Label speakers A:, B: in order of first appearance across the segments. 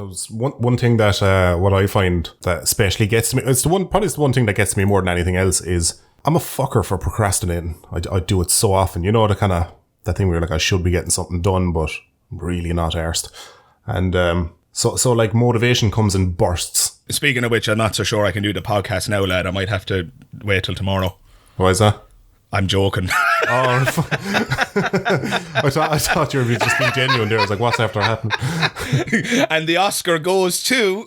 A: There's one thing that what I find that especially gets me. Probably the one thing that gets me more than anything else is I'm a fucker for procrastinating. I do it so often. You know, that thing where you're like, I should be getting something done, but I'm really not arsed. And so like motivation comes in bursts.
B: Speaking of which, I'm not so sure I can do the podcast now, lad. I might have to wait till tomorrow.
A: Why is that?
B: I'm joking.
A: Oh, I thought you were just being genuine there. I was like, what's after happening?
B: And the Oscar goes to...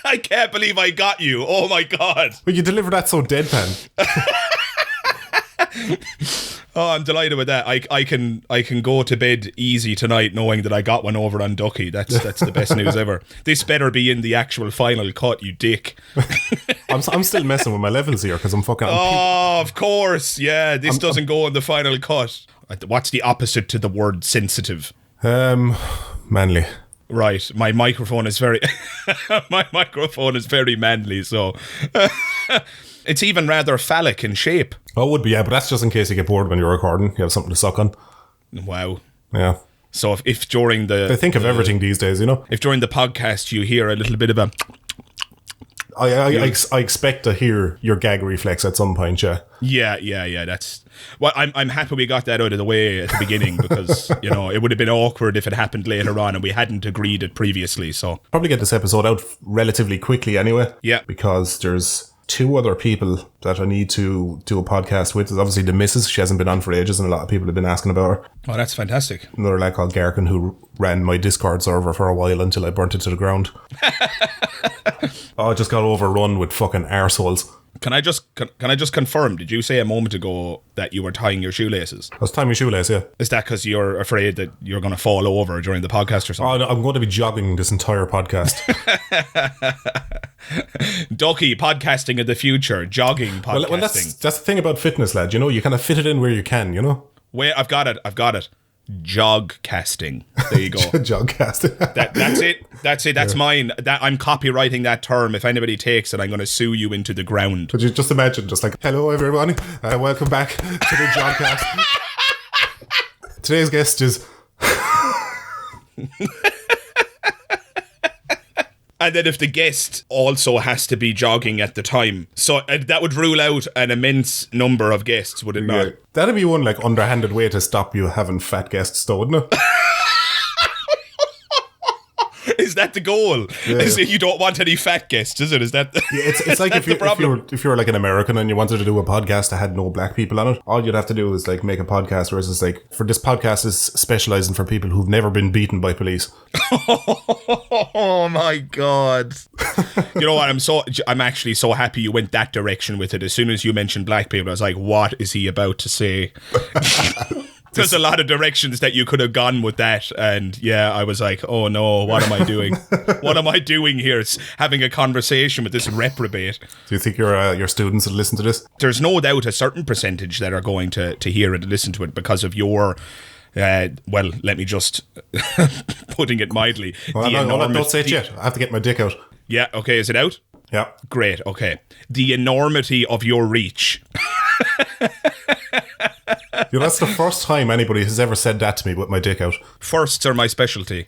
B: I can't believe I got you. Oh my God.
A: But you delivered that so deadpan.
B: Oh, I'm delighted with that. I can go to bed easy tonight knowing that I got one over on Ducky. That's the best news ever. This better be in the actual final cut, you dick.
A: I'm still messing with my levels here because I'm fucking...
B: Of course. Yeah, this doesn't go in the final cut. What's the opposite to the word sensitive?
A: Manly.
B: Right. My microphone is very... manly, so... It's even rather phallic in shape.
A: Oh, it would be, yeah, but that's just in case you get bored when you're recording. You have something to suck on.
B: Wow.
A: Yeah.
B: So if during the...
A: They think of everything these days, you know?
B: If during the podcast you hear a little bit of a...
A: I expect to hear your gag reflex at some point, yeah.
B: Yeah. That's... Well, I'm happy we got that out of the way at the beginning because, you know, it would have been awkward if it happened later on and we hadn't agreed it previously, so...
A: Probably get this episode out relatively quickly anyway.
B: Yeah.
A: Because there's 2 other people that I need to do a podcast with. There's obviously the missus. She hasn't been on for ages and a lot of people have been asking about her.
B: Oh, that's fantastic.
A: Another lad called Garkin who ran my Discord server for a while until I burnt it to the ground. I just got overrun with fucking arseholes. Can I just confirm, did you say a moment ago that you were tying your shoelaces? I was tying my shoelace, yeah. Is that because you're afraid that you're going to fall over during the podcast or something? Oh, no, I'm going to be jogging this entire podcast.
B: Ducky, podcasting of the future, jogging podcasting.
A: Well, that's the thing about fitness, lad. You know, you kind of fit it in where you can, you know?
B: Wait, I've got it. Jog casting. There you go.
A: Jog casting.
B: That's it. That's mine. I'm copywriting that term. If anybody takes it, I'm going to sue you into the ground.
A: Could you just imagine, just like, hello everyone, welcome back to the Jogcast. Today's guest is...
B: And then if the guest also has to be jogging at the time. So that would rule out an immense number of guests, would it not?
A: That'd be one like underhanded way to stop you having fat guests though, wouldn't it?
B: Is that the goal?
A: Yeah.
B: Is it you don't want any fat guests, is it? Is that...
A: Yeah, it's like if you were like an American and you wanted to do a podcast that had no black people on it, all you'd have to do is like make a podcast where it's like, for this podcast is specialising for people who've never been beaten by police.
B: Oh my God. You know what? I'm actually so happy you went that direction with it. As soon as you mentioned black people, I was like, what is he about to say? There's a lot of directions that you could have gone with that, and yeah, I was like, oh no, what am I doing? What am I doing here? It's having a conversation with this reprobate.
A: Do you think your students will listen to this?
B: There's no doubt a certain percentage that are going to hear it and listen to it because of your... well, let me just... putting it mildly.
A: Well, don't say it yet. I have to get my dick out.
B: Yeah, okay, is it out?
A: Yeah.
B: Great, okay. The enormity of your reach...
A: You know, that's the first time anybody has ever said that to me with my dick out.
B: Firsts are my specialty.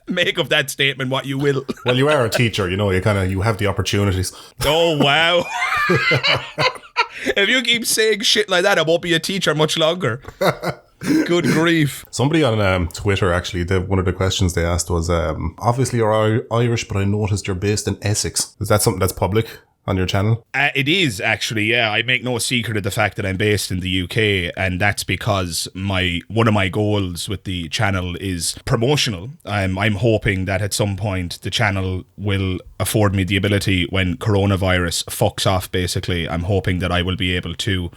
B: Make of that statement what you will.
A: Well, you are a teacher, you know, you have the opportunities.
B: Oh, wow. If you keep saying shit like that, I won't be a teacher much longer. Good grief.
A: Somebody on Twitter, actually, one of the questions they asked was, obviously you're Irish, but I noticed you're based in Essex. Is that something that's public on your channel?
B: It is, actually, yeah. I make no secret of the fact that I'm based in the UK, and that's because one of my goals with the channel is promotional. I'm hoping that at some point the channel will afford me the ability, when coronavirus fucks off, basically, I'm hoping that I will be able to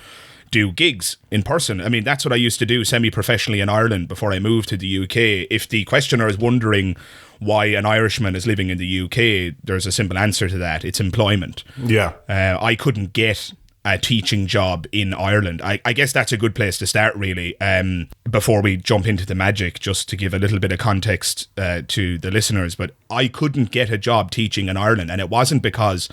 B: do gigs in person. I mean, that's what I used to do semi-professionally in Ireland before I moved to the UK. If the questioner is wondering why an Irishman is living in the UK, there's a simple answer to that. It's employment.
A: Yeah.
B: I couldn't get a teaching job in Ireland. I guess that's a good place to start, really. Before we jump into the magic, just to give a little bit of context to the listeners, but I couldn't get a job teaching in Ireland, and it wasn't because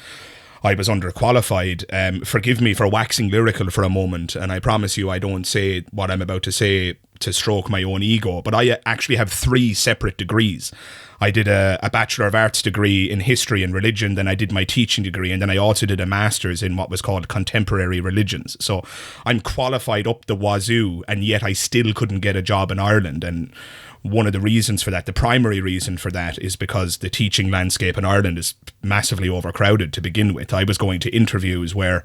B: I was underqualified. Forgive me for waxing lyrical for a moment, and I promise you I don't say what I'm about to say to stroke my own ego, but I actually have 3 separate degrees. I did a Bachelor of Arts degree in history and religion, then I did my teaching degree, and then I also did a master's in what was called contemporary religions. So I'm qualified up the wazoo, and yet I still couldn't get a job in Ireland. And one of the reasons for that, the primary reason for that, is because the teaching landscape in Ireland is massively overcrowded to begin with. I was going to interviews where,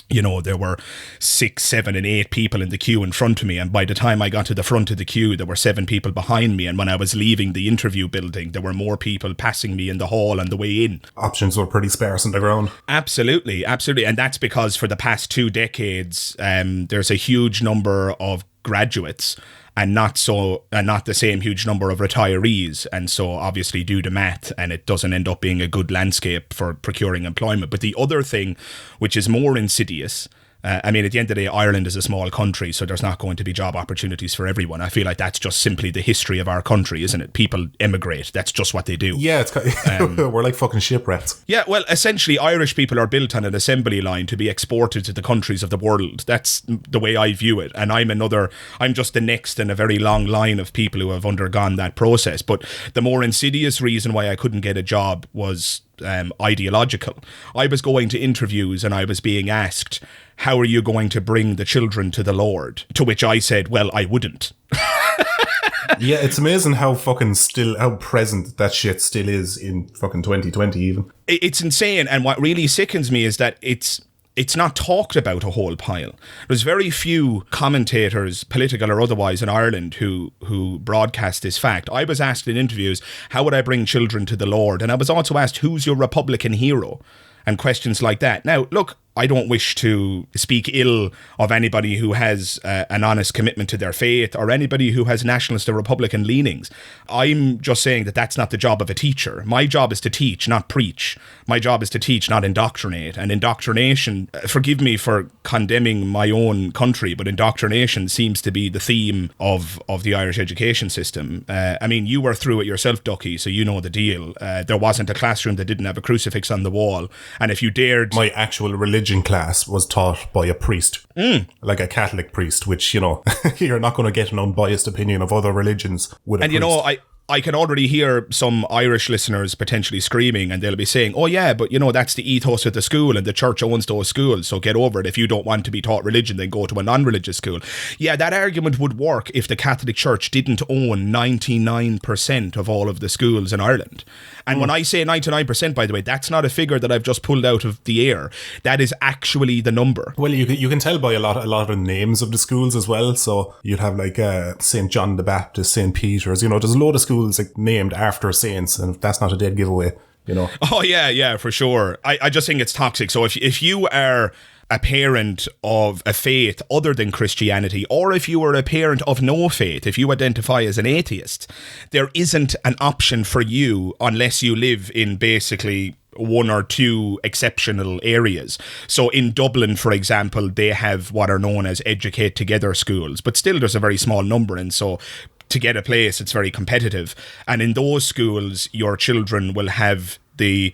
B: you know, there were 6, 7 and 8 people in the queue in front of me, and by the time I got to the front of the queue there were 7 people behind me, and when I was leaving the interview building there were more people passing me in the hall on the way in.
A: Options were pretty sparse on the ground.
B: Absolutely, and that's because for the past 2 decades there's a huge number of graduates and not the same huge number of retirees, and so obviously do the math and it doesn't end up being a good landscape for procuring employment. But the other thing, which is more insidious, I mean, at the end of the day, Ireland is a small country, so there's not going to be job opportunities for everyone. I feel like that's just simply the history of our country, isn't it? People emigrate. That's just what they do.
A: Yeah, it's we're like fucking shipwrecks.
B: Yeah, well, essentially, Irish people are built on an assembly line to be exported to the countries of the world. That's the way I view it. And I'm just the next in a very long line of people who have undergone that process. But the more insidious reason why I couldn't get a job was ideological. I was going to interviews and I was being asked, how are you going to bring the children to the Lord? To which I said, well, I wouldn't.
A: Yeah, it's amazing how present that shit still is in fucking 2020 even.
B: It's insane. And what really sickens me is that it's not talked about a whole pile. There's very few commentators, political or otherwise, in Ireland who broadcast this fact. I was asked in interviews, how would I bring children to the Lord? And I was also asked, who's your Republican hero? And questions like that. Now, look, I don't wish to speak ill of anybody who has an honest commitment to their faith or anybody who has nationalist or Republican leanings. I'm just saying that that's not the job of a teacher. My job is to teach, not preach. My job is to teach, not indoctrinate. And indoctrination, forgive me for condemning my own country, but indoctrination seems to be the theme of the Irish education system. I mean, you were through it yourself, Ducky, so you know the deal. There wasn't a classroom that didn't have a crucifix on the wall. And if you dared...
A: My actual religion class was taught by a priest, like a Catholic priest, which, you know, you're not going to get an unbiased opinion of other religions with a priest.
B: You know, I can already hear some Irish listeners potentially screaming, and they'll be saying, oh yeah, but you know, that's the ethos of the school and the church owns those schools, so get over it. If you don't want to be taught religion, then go to a non-religious school. Yeah, that argument would work if the Catholic Church didn't own 99% of all of the schools in Ireland. And when I say 99%, by the way, that's not a figure that I've just pulled out of the air. That is actually the number.
A: Well, you can tell by a lot of the names of the schools as well. So you'd have like St. John the Baptist, St. Peter's, you know, there's a load of schools like named after saints, and that's not a dead giveaway, you know.
B: Oh, yeah, for sure. I just think it's toxic. So if you are a parent of a faith other than Christianity, or if you are a parent of no faith, if you identify as an atheist, there isn't an option for you unless you live in basically 1 or 2 exceptional areas. So in Dublin, for example, they have what are known as Educate Together schools, but still there's a very small number, and so to get a place, it's very competitive. And in those schools, your children will have the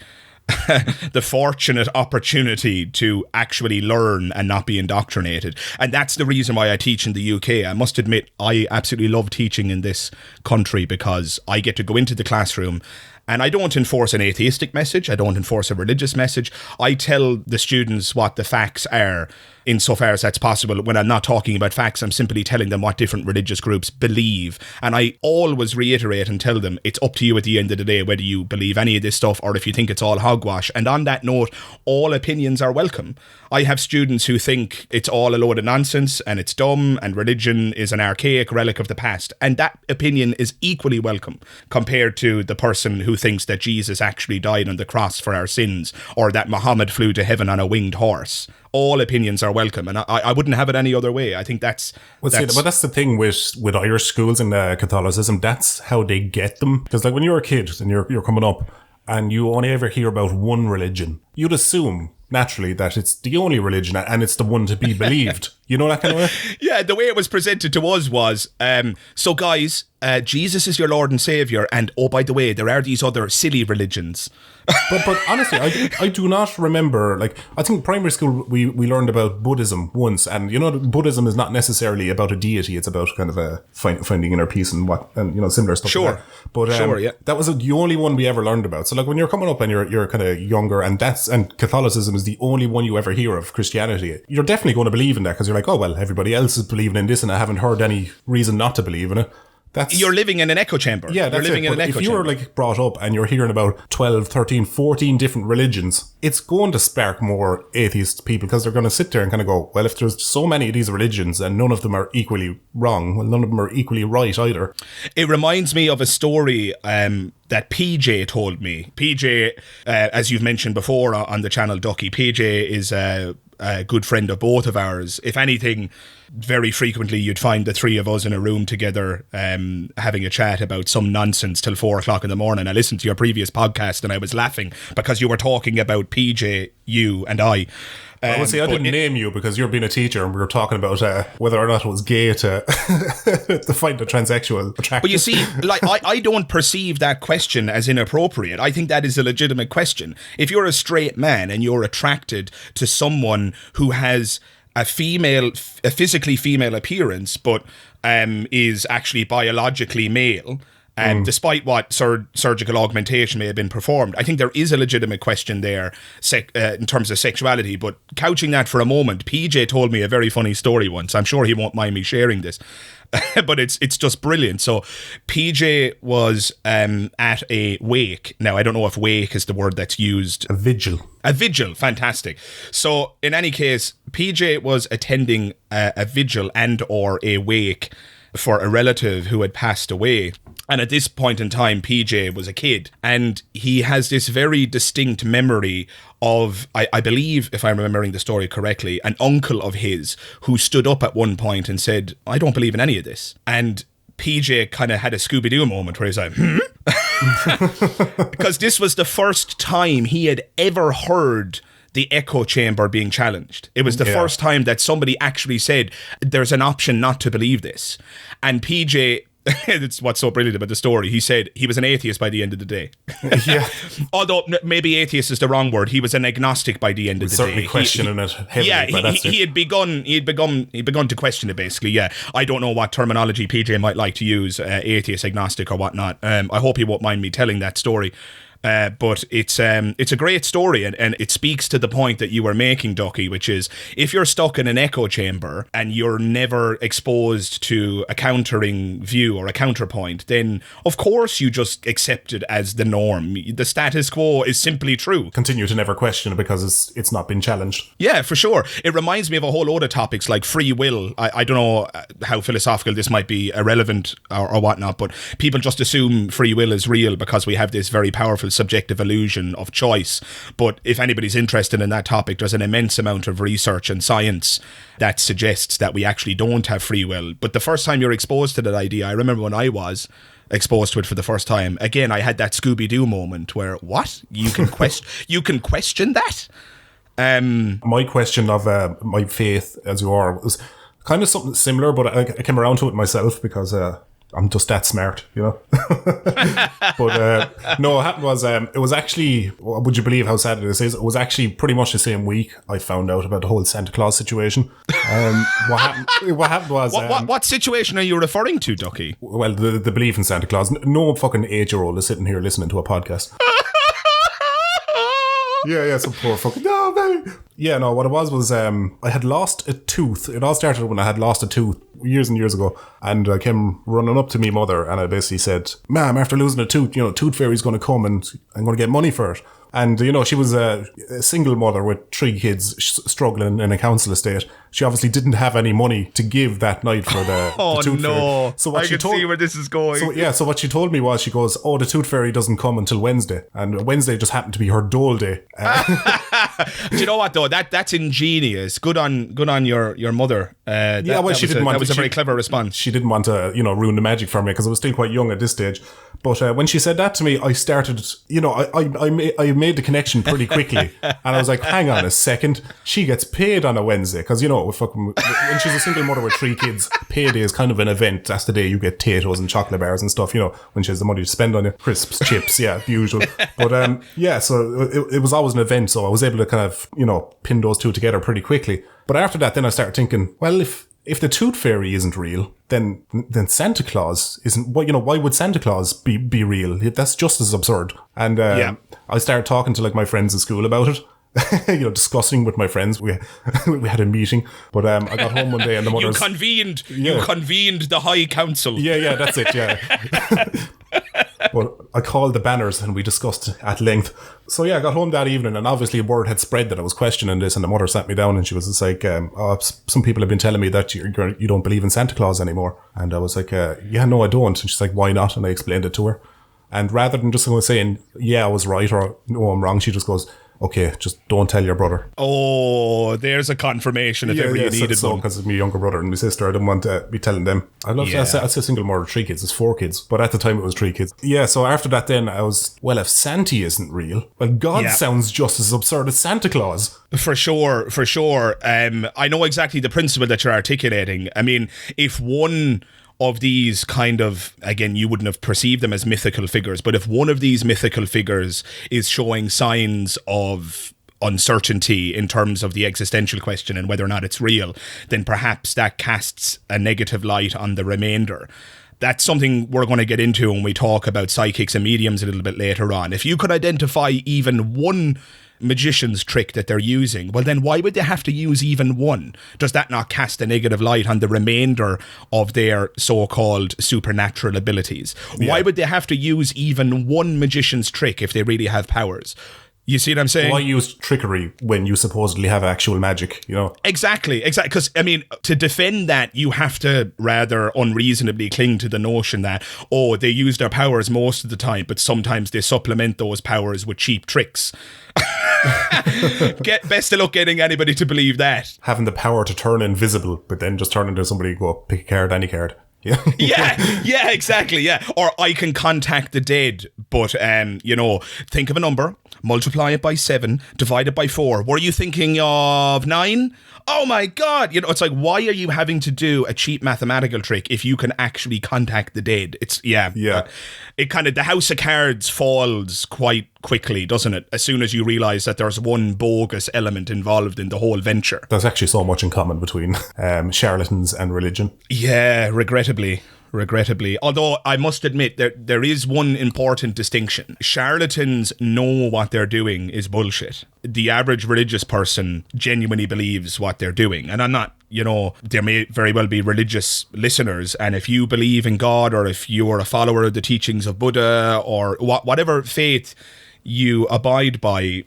B: fortunate opportunity to actually learn and not be indoctrinated. And that's the reason why I teach in the UK. I must admit, I absolutely love teaching in this country because I get to go into the classroom and I don't enforce an atheistic message. I don't enforce a religious message. I tell the students what the facts are, insofar as that's possible. When I'm not talking about facts, I'm simply telling them what different religious groups believe. And I always reiterate and tell them it's up to you at the end of the day whether you believe any of this stuff or if you think it's all hogwash. And on that note, all opinions are welcome. I have students who think it's all a load of nonsense and it's dumb and religion is an archaic relic of the past. And that opinion is equally welcome compared to the person who thinks that Jesus actually died on the cross for our sins or that Muhammad flew to heaven on a winged horse. All opinions are welcome, and I wouldn't have it any other way. I think that's...
A: But that's the thing with Irish schools and Catholicism. That's how they get them. Because like when you're a kid and you're coming up and you only ever hear about one religion, you'd assume naturally that it's the only religion and it's the one to be believed. You know, that kind of way?
B: Yeah, the way it was presented to us was, so guys, Jesus is your Lord and Saviour, and oh, by the way, there are these other silly religions.
A: But honestly, I do not remember, like, I think primary school we learned about Buddhism once, and you know, Buddhism is not necessarily about a deity, it's about kind of finding inner peace and you know, similar stuff.
B: Sure.
A: Like that. But that was the only one we ever learned about. So like when you're coming up and you're kind of younger, and Catholicism is the only one you ever hear of Christianity, you're definitely going to believe in that because you're like, oh well, everybody else is believing in this and I haven't heard any reason not to believe in it.
B: You're living in an echo chamber.
A: Yeah, that's
B: you're living
A: it.
B: in an echo
A: chamber. If you
B: chamber.
A: were like brought up and you're hearing about 12, 13, 14 different religions, it's going to spark more atheist people because they're going to sit there and kind of go, well, if there's so many of these religions and none of them are equally wrong, well, none of them are equally right either.
B: It reminds me of a story that PJ told me. PJ, as you've mentioned before on the channel Ducky, PJ is a good friend of both of ours. If anything, very frequently you'd find the three of us in a room together having a chat about some nonsense till 4 o'clock in the morning. I listened to your previous podcast and I was laughing because you were talking about PJ, you and I.
A: I didn't name you because you're being a teacher and we were talking about whether or not it was gay to find a transsexual attractive.
B: But you see, like I don't perceive that question as inappropriate. I think that is a legitimate question. If you're a straight man and you're attracted to someone who has a physically female appearance, but is actually biologically male, despite what surgical augmentation may have been performed, I think there is a legitimate question there in terms of sexuality. But couching that for a moment, PJ told me a very funny story once. I'm sure he won't mind me sharing this. But it's just brilliant. So PJ was at a wake. Now, I don't know if wake is the word that's used.
A: A vigil.
B: A vigil, fantastic. So in any case, PJ was attending a vigil and or a wake for a relative who had passed away. And at this point in time, PJ was a kid. And he has this very distinct memory of, I believe, if I'm remembering the story correctly, an uncle of his who stood up at one point and said, I don't believe in any of this. And PJ kind of had a Scooby-Doo moment where he's like, Because this was the first time he had ever heard the echo chamber being challenged. It was the first time that somebody actually said, there's an option not to believe this. And PJ... It's what's so brilliant about the story. He said he was an atheist by the end of the day. Yeah. Although maybe atheist is the wrong word. He was an agnostic by the end of the day.
A: Certainly questioning it heavily.
B: Yeah, he had begun to question it basically. Yeah, I don't know what terminology PJ might like to use, atheist, agnostic, or whatnot. I hope he won't mind me telling that story. But it's a great story, and it speaks to the point that you were making, Ducky, which is if you're stuck in an echo chamber and you're never exposed to a countering view or a counterpoint, then of course you just accept it as the norm. The status quo is simply true.
A: Continue to never question it because it's not been challenged.
B: Yeah, for sure. It reminds me of a whole load of topics like free will. I don't know how philosophical this might be, irrelevant or whatnot, but people just assume free will is real because we have this very powerful subjective illusion of choice. But if anybody's interested in that topic, there's an immense amount of research and science that suggests that we actually don't have free will. But the first time you're exposed to that idea, I remember when I was exposed to it for the first time, again, I had that Scooby-Doo moment where, what? You can question that?
A: My question of my faith, as you are, was kind of something similar, but I came around to it myself because I'm just that smart, you know. But no, what happened was it was actually, would you believe how sad it is? It was actually pretty much the same week I found out about the whole Santa Claus situation. What happened was
B: what situation are you referring to, Ducky?
A: Well, the belief in Santa Claus. No fucking 8-year-old is sitting here listening to a podcast. Yeah, some poor fucking... No, baby. Yeah, no, what it was I had lost a tooth. It all started when I had lost a tooth years and years ago. And I came running up to me mother and I basically said, Ma'am, after losing a tooth, Tooth Fairy's going to come and I'm going to get money for it. And, she was a single mother with 3 kids struggling in a council estate. She obviously didn't have any money to give that night for the Tooth Fairy. So what
B: I can see where this is going.
A: So what she told me was, she goes, the Tooth Fairy doesn't come until Wednesday. And Wednesday just happened to be her dole day.
B: Do you know what, though? That's ingenious. Good on your mother.
A: She didn't want
B: that was a very clever response.
A: She didn't want to, ruin the magic for me because I was still quite young at this stage. But when she said that to me, I started, I made the connection pretty quickly. And I was like, hang on a second. She gets paid on a Wednesday. Because, when she's a single mother with 3 kids, payday is kind of an event. That's the day you get potatoes and chocolate bars and stuff, when she has the money to spend on you. Crisps, chips, the usual. But, so it was always an event. So I was able to kind of, pin those two together pretty quickly. But after that, then I started thinking, well, if the tooth fairy isn't real, then Santa Claus isn't. Why would Santa Claus be real? That's just as absurd. And I started talking to my friends in school about it. Discussing with my friends. We had a meeting, but I got home one day and the mother's...
B: You convened the High Council.
A: Yeah, that's it. Yeah. Well, I called the banners and we discussed at length. So I got home that evening and obviously word had spread that I was questioning this, and the mother sat me down and she was just like, some people have been telling me that you don't believe in Santa Claus anymore. And I was like, no, I don't. And she's like, why not? And I explained it to her. And rather than just saying, yeah, I was right, or no, I'm wrong, she just goes, okay, just don't tell your brother.
B: Oh, there's a confirmation if ever you needed one.
A: Because of my younger brother and my sister, I didn't want to be telling them. I say single mother, 3 kids, it's 4 kids. But at the time it was 3 kids. Yeah, so after that then I was, well, if Santa isn't real, well, God sounds just as absurd as Santa Claus.
B: For sure. I know exactly the principle that you're articulating. I mean, if one of these kind of, again, you wouldn't have perceived them as mythical figures, but if one of these mythical figures is showing signs of uncertainty in terms of the existential question and whether or not it's real, then perhaps that casts a negative light on the remainder. That's something we're going to get into when we talk about psychics and mediums a little bit later on. If you could identify even one magician's trick that they're using, well then why would they have to use even one? Does that not cast a negative light on the remainder of their so-called supernatural abilities? Why would they have to use even one magician's trick if they really have powers? You see what I'm saying?
A: Why use trickery when you supposedly have actual magic,
B: Exactly. Because, I mean, to defend that, you have to rather unreasonably cling to the notion that, they use their powers most of the time, but sometimes they supplement those powers with cheap tricks. Best of luck getting anybody to believe that.
A: Having the power to turn invisible, but then just turn into somebody, go pick a card, any card.
B: Yeah, exactly, yeah. Or I can contact the dead, but, think of a number, multiply it by 7, divide it by 4. Were you thinking of 9? Oh my God. It's like, why are you having to do a cheap mathematical trick if you can actually contact the dead? It's, it kind of, the house of cards falls quite quickly, doesn't it? As soon as you realise that there's one bogus element involved in the whole venture.
A: There's actually so much in common between charlatans and religion.
B: Yeah, regrettably. Although I must admit there is one important distinction. Charlatans know what they're doing is bullshit. The average religious person genuinely believes what they're doing. And I'm not, there may very well be religious listeners, and if you believe in God, or if you're a follower of the teachings of Buddha, or whatever faith you abide by,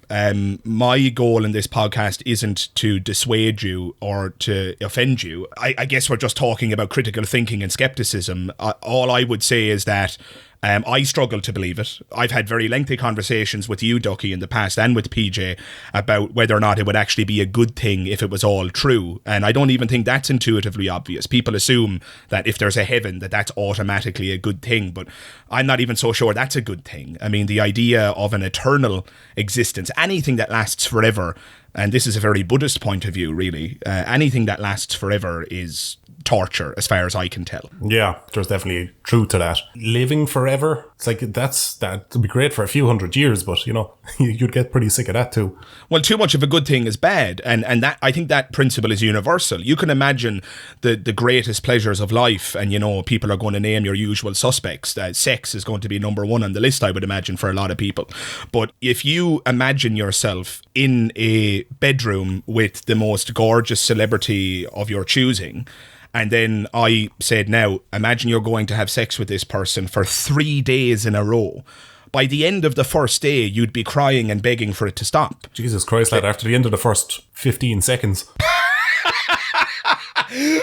B: my goal in this podcast isn't to dissuade you or to offend you. I guess we're just talking about critical thinking and skepticism. All I would say is that I struggle to believe it. I've had very lengthy conversations with you, Ducky, in the past, and with PJ about whether or not it would actually be a good thing if it was all true. And I don't even think that's intuitively obvious. People assume that if there's a heaven, that's automatically a good thing. But I'm not even so sure that's a good thing. I mean, the idea of an eternal existence, anything that lasts forever, and this is a very Buddhist point of view, really, anything that lasts forever is torture, as far as I can tell.
A: Yeah, there's definitely truth to that. Living forever, it's like that'd be great for a few hundred years, but you'd get pretty sick of that too.
B: Well, too much of a good thing is bad, and that, I think that principle is universal. You can imagine the greatest pleasures of life, and people are going to name your usual suspects. Sex is going to be number 1 on the list, I would imagine, for a lot of people. But if you imagine yourself in a bedroom with the most gorgeous celebrity of your choosing, and then I said, now, imagine you're going to have sex with this person for 3 days in a row. By the end of the first day, you'd be crying and begging for it to stop.
A: Jesus Christ, lad, after the end of the first 15 seconds.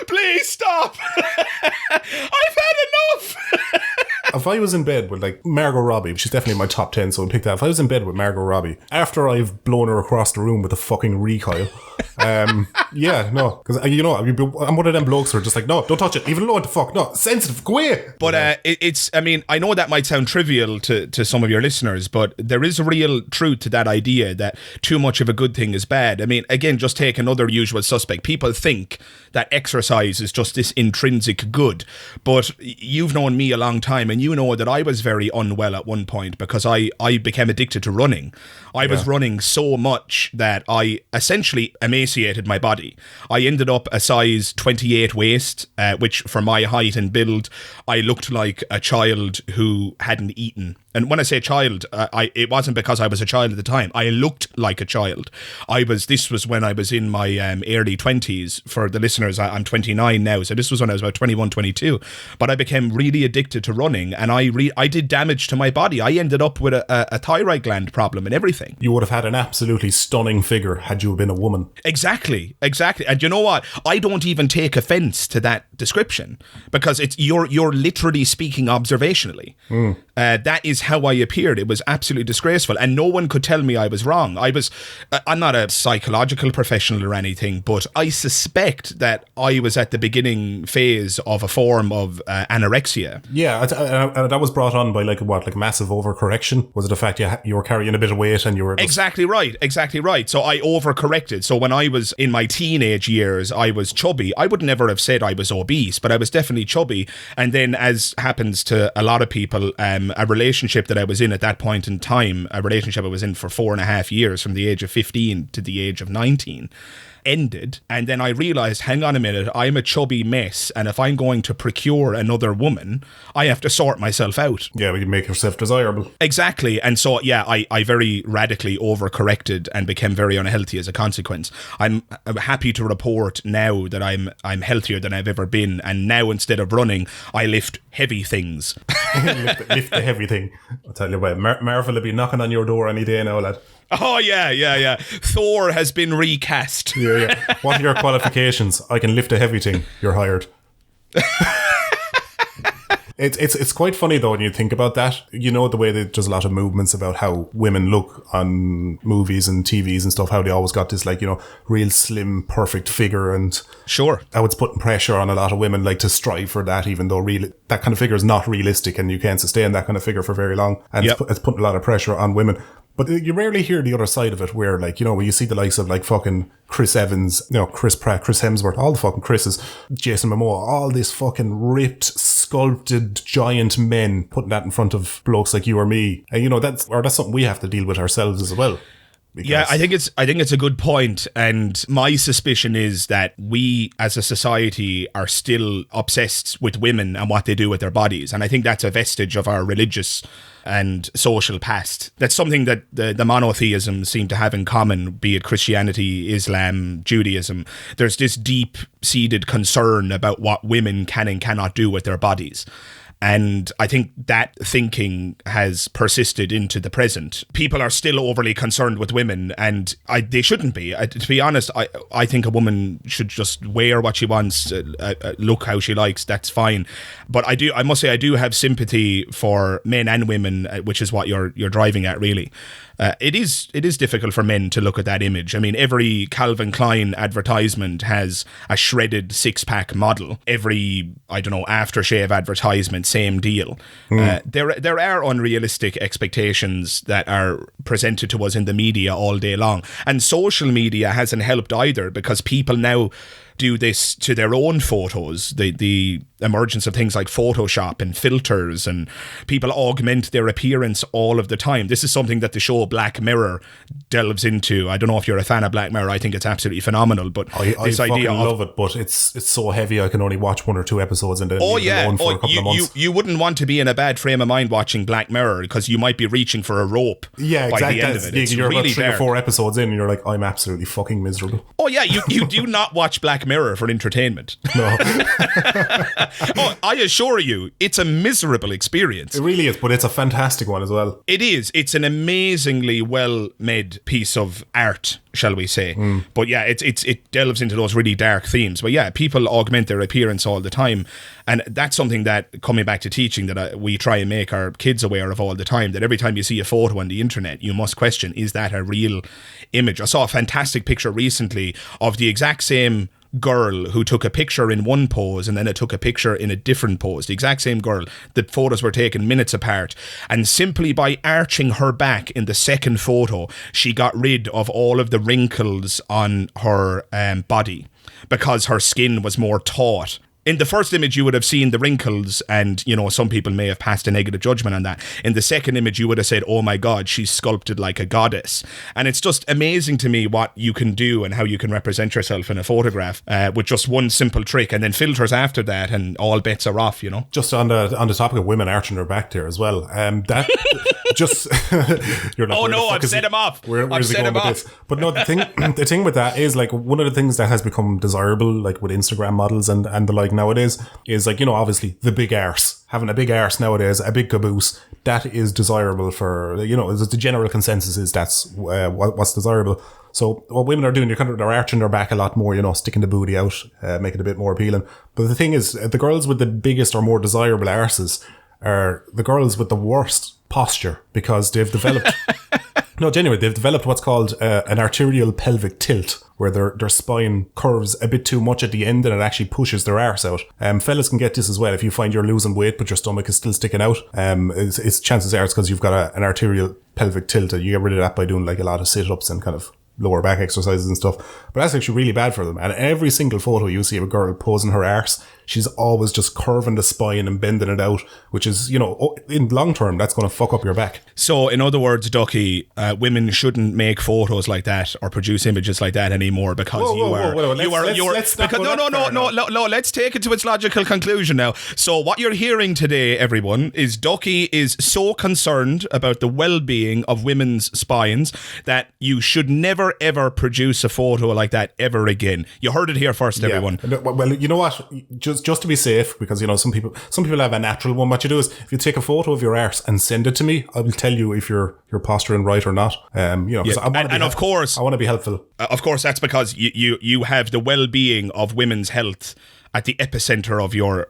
B: Please stop. I've had enough.
A: if I was in bed with like Margot Robbie, she's definitely in my top 10, so I'll pick that. If I was in bed with Margot Robbie, after I've blown her across the room with a fucking recoil, yeah, no, because you know, I'm one of them blokes who are just like, no, don't touch it, even what the fuck, no, sensitive, go away.
B: But it's, I mean, I know that might sound trivial to some of your listeners, but there is a real truth to that idea that too much of a good thing is bad. I mean, again, just take another usual suspect. People think that exercise is just this intrinsic good, but you've known me a long time, and you know that I was very unwell at one point because I became addicted to running. I was running so much that I essentially emaciated my body. I ended up a size 28 waist, which for my height and build, I looked like a child who hadn't eaten. And when I say child, it wasn't because I was a child at the time. I looked like a child. This was when I was in my early 20s. For the listeners, I'm 29 now, so this was when I was about 21, 22. But I became really addicted to running, and I did damage to my body. I ended up with a thyroid gland problem and everything.
A: You would have had an absolutely stunning figure had you been a woman.
B: Exactly. And you know what? I don't even take offense to that description, because you're literally speaking observationally. That is how I appeared. It was absolutely disgraceful, and no one could tell me I was wrong. I'm not a psychological professional or anything, but I suspect that I was at the beginning phase of a form of anorexia.
A: Yeah, and that was brought on by like massive overcorrection. Was it the fact you were carrying a bit of weight and you were
B: Exactly right. So I overcorrected. So when I was in my teenage years, I was chubby. I would never have said I was obese, but I was definitely chubby. And then, as happens to a lot of people, a relationship that I was in at that point in time, a relationship I was in for 4.5 years, from the age of 15 to the age of 19, ended. And then I realized, hang on a minute, I'm a chubby mess, and if I'm going to procure another woman, I have to sort myself out.
A: Yeah, we can make yourself desirable.
B: Exactly. And so, yeah, I very radically overcorrected and became very unhealthy as a consequence. I'm happy to report now that I'm healthier than I've ever been, and now instead of running, I lift heavy things.
A: lift the heavy thing. I'll tell you what, Marvel will be knocking on your door any day now, lad.
B: Oh, yeah. Thor has been recast.
A: Yeah. What are your qualifications? I can lift a heavy thing. You're hired. It's quite funny though when you think about that. You know, the way that there's a lot of movements about how women look on movies and TVs and stuff, how they always got this, like, you know, real slim, perfect figure, and
B: sure,
A: how it's putting pressure on a lot of women, like, to strive for that, even though really that kind of figure is not realistic and you can't sustain that kind of figure for very long. And it's putting a lot of pressure on women. But you rarely hear the other side of it, where, like, you know, when you see the likes of, like, fucking Chris Evans, you know, Chris Pratt, Chris Hemsworth, all the fucking Chris's, Jason Momoa, all this fucking ripped, sculpted, giant men, putting that in front of blokes like you or me. And, you know, that's something we have to deal with ourselves as well.
B: Yeah, I think it's a good point, and my suspicion is that we as a society are still obsessed with women and what they do with their bodies, and I think that's a vestige of our religious and social past. That's something that the monotheisms seem to have in common, be it Christianity, Islam, Judaism. There's this deep-seated concern about what women can and cannot do with their bodies. And I think that thinking has persisted into the present. People are still overly concerned with women, and they shouldn't be. To be honest, I think a woman should just wear what she wants, look how she likes. That's fine. But I must say, I do have sympathy for men and women, which is what you're driving at, really. It is difficult for men to look at that image. I mean, every Calvin Klein advertisement has a shredded six-pack model. Every, aftershave advertisement, same deal. There are unrealistic expectations that are presented to us in the media all day long. And social media hasn't helped either, because people now do this to their own photos. The emergence of things like Photoshop and filters, and people augment their appearance all of the time. This is something that the show Black Mirror delves into. I don't know if you're a fan of Black Mirror. I think it's absolutely phenomenal. But
A: I love it, but it's so heavy I can only watch 1 or 2 episodes and then leave it alone for a couple of months.
B: You wouldn't want to be in a bad frame of mind watching Black Mirror, because you might be reaching for a rope by the end of it. You're
A: really
B: about
A: 3 or 4 episodes in and you're like, I'm absolutely fucking miserable.
B: Oh yeah, you do not watch Black Black Mirror for entertainment.
A: No.
B: Oh, I assure you, it's a miserable experience.
A: It really is, but it's a fantastic one as well.
B: It is. It's an amazingly well-made piece of art, shall we say. But yeah, it delves into those really dark themes. But yeah, people augment their appearance all the time. And that's something that, coming back to teaching, that we try and make our kids aware of all the time, that every time you see a photo on the internet, you must question, is that a real image? I saw a fantastic picture recently of the exact same girl who took a picture in one pose and then it took a picture in a different pose. The exact same girl. The photos were taken minutes apart, and simply by arching her back in the second photo, she got rid of all of the wrinkles on her body because her skin was more taut. In the first image, you would have seen the wrinkles and, you know, some people may have passed a negative judgment on that. In the second image, you would have said, oh my God, she's sculpted like a goddess. And it's just amazing to me what you can do and how you can represent yourself in a photograph with just one simple trick, and then filters after that and all bets are off, you know.
A: Just on the topic of women arching their back there as well. That just you're like,
B: oh no, I've set him off.
A: Where's he going with this? But no, the thing with that is, like, one of the things that has become desirable, like with Instagram models and the like nowadays, is like, you know, obviously the big arse. Having a big arse nowadays, a big caboose, that is desirable for, you know, the general consensus is that's what's desirable. So what women are doing, they're arching their back a lot more, you know, sticking the booty out, making it a bit more appealing. But the thing is, the girls with the biggest or more desirable arses are the girls with the worst posture, because they've developed no, genuinely, they've developed what's called an arterial pelvic tilt, where their spine curves a bit too much at the end and it actually pushes their arse out. Fellas can get this as well. If you find you're losing weight but your stomach is still sticking out, it's chances are it's because you've got an arterial pelvic tilt. You get rid of that by doing like a lot of sit-ups and kind of lower back exercises and stuff. But that's actually really bad for them. And every single photo you see of a girl posing her arse, she's always just curving the spine and bending it out, which is, you know, in long term, that's going to fuck up your back.
B: So, in other words, Ducky, women shouldn't make photos like that or produce images like that anymore because let's take it to its logical conclusion now. So, what you're hearing today, everyone, is Ducky is so concerned about the well-being of women's spines that you should never ever produce a photo like that ever again. You heard it here first, everyone.
A: Well, you know what? Just to be safe, because, you know, some people have a natural one. What you do is, if you take a photo of your arse and send it to me, I will tell you if you're posturing right or not. You know,
B: of course,
A: I want to be helpful.
B: Of course, that's because you have the well-being of women's health at the epicenter of your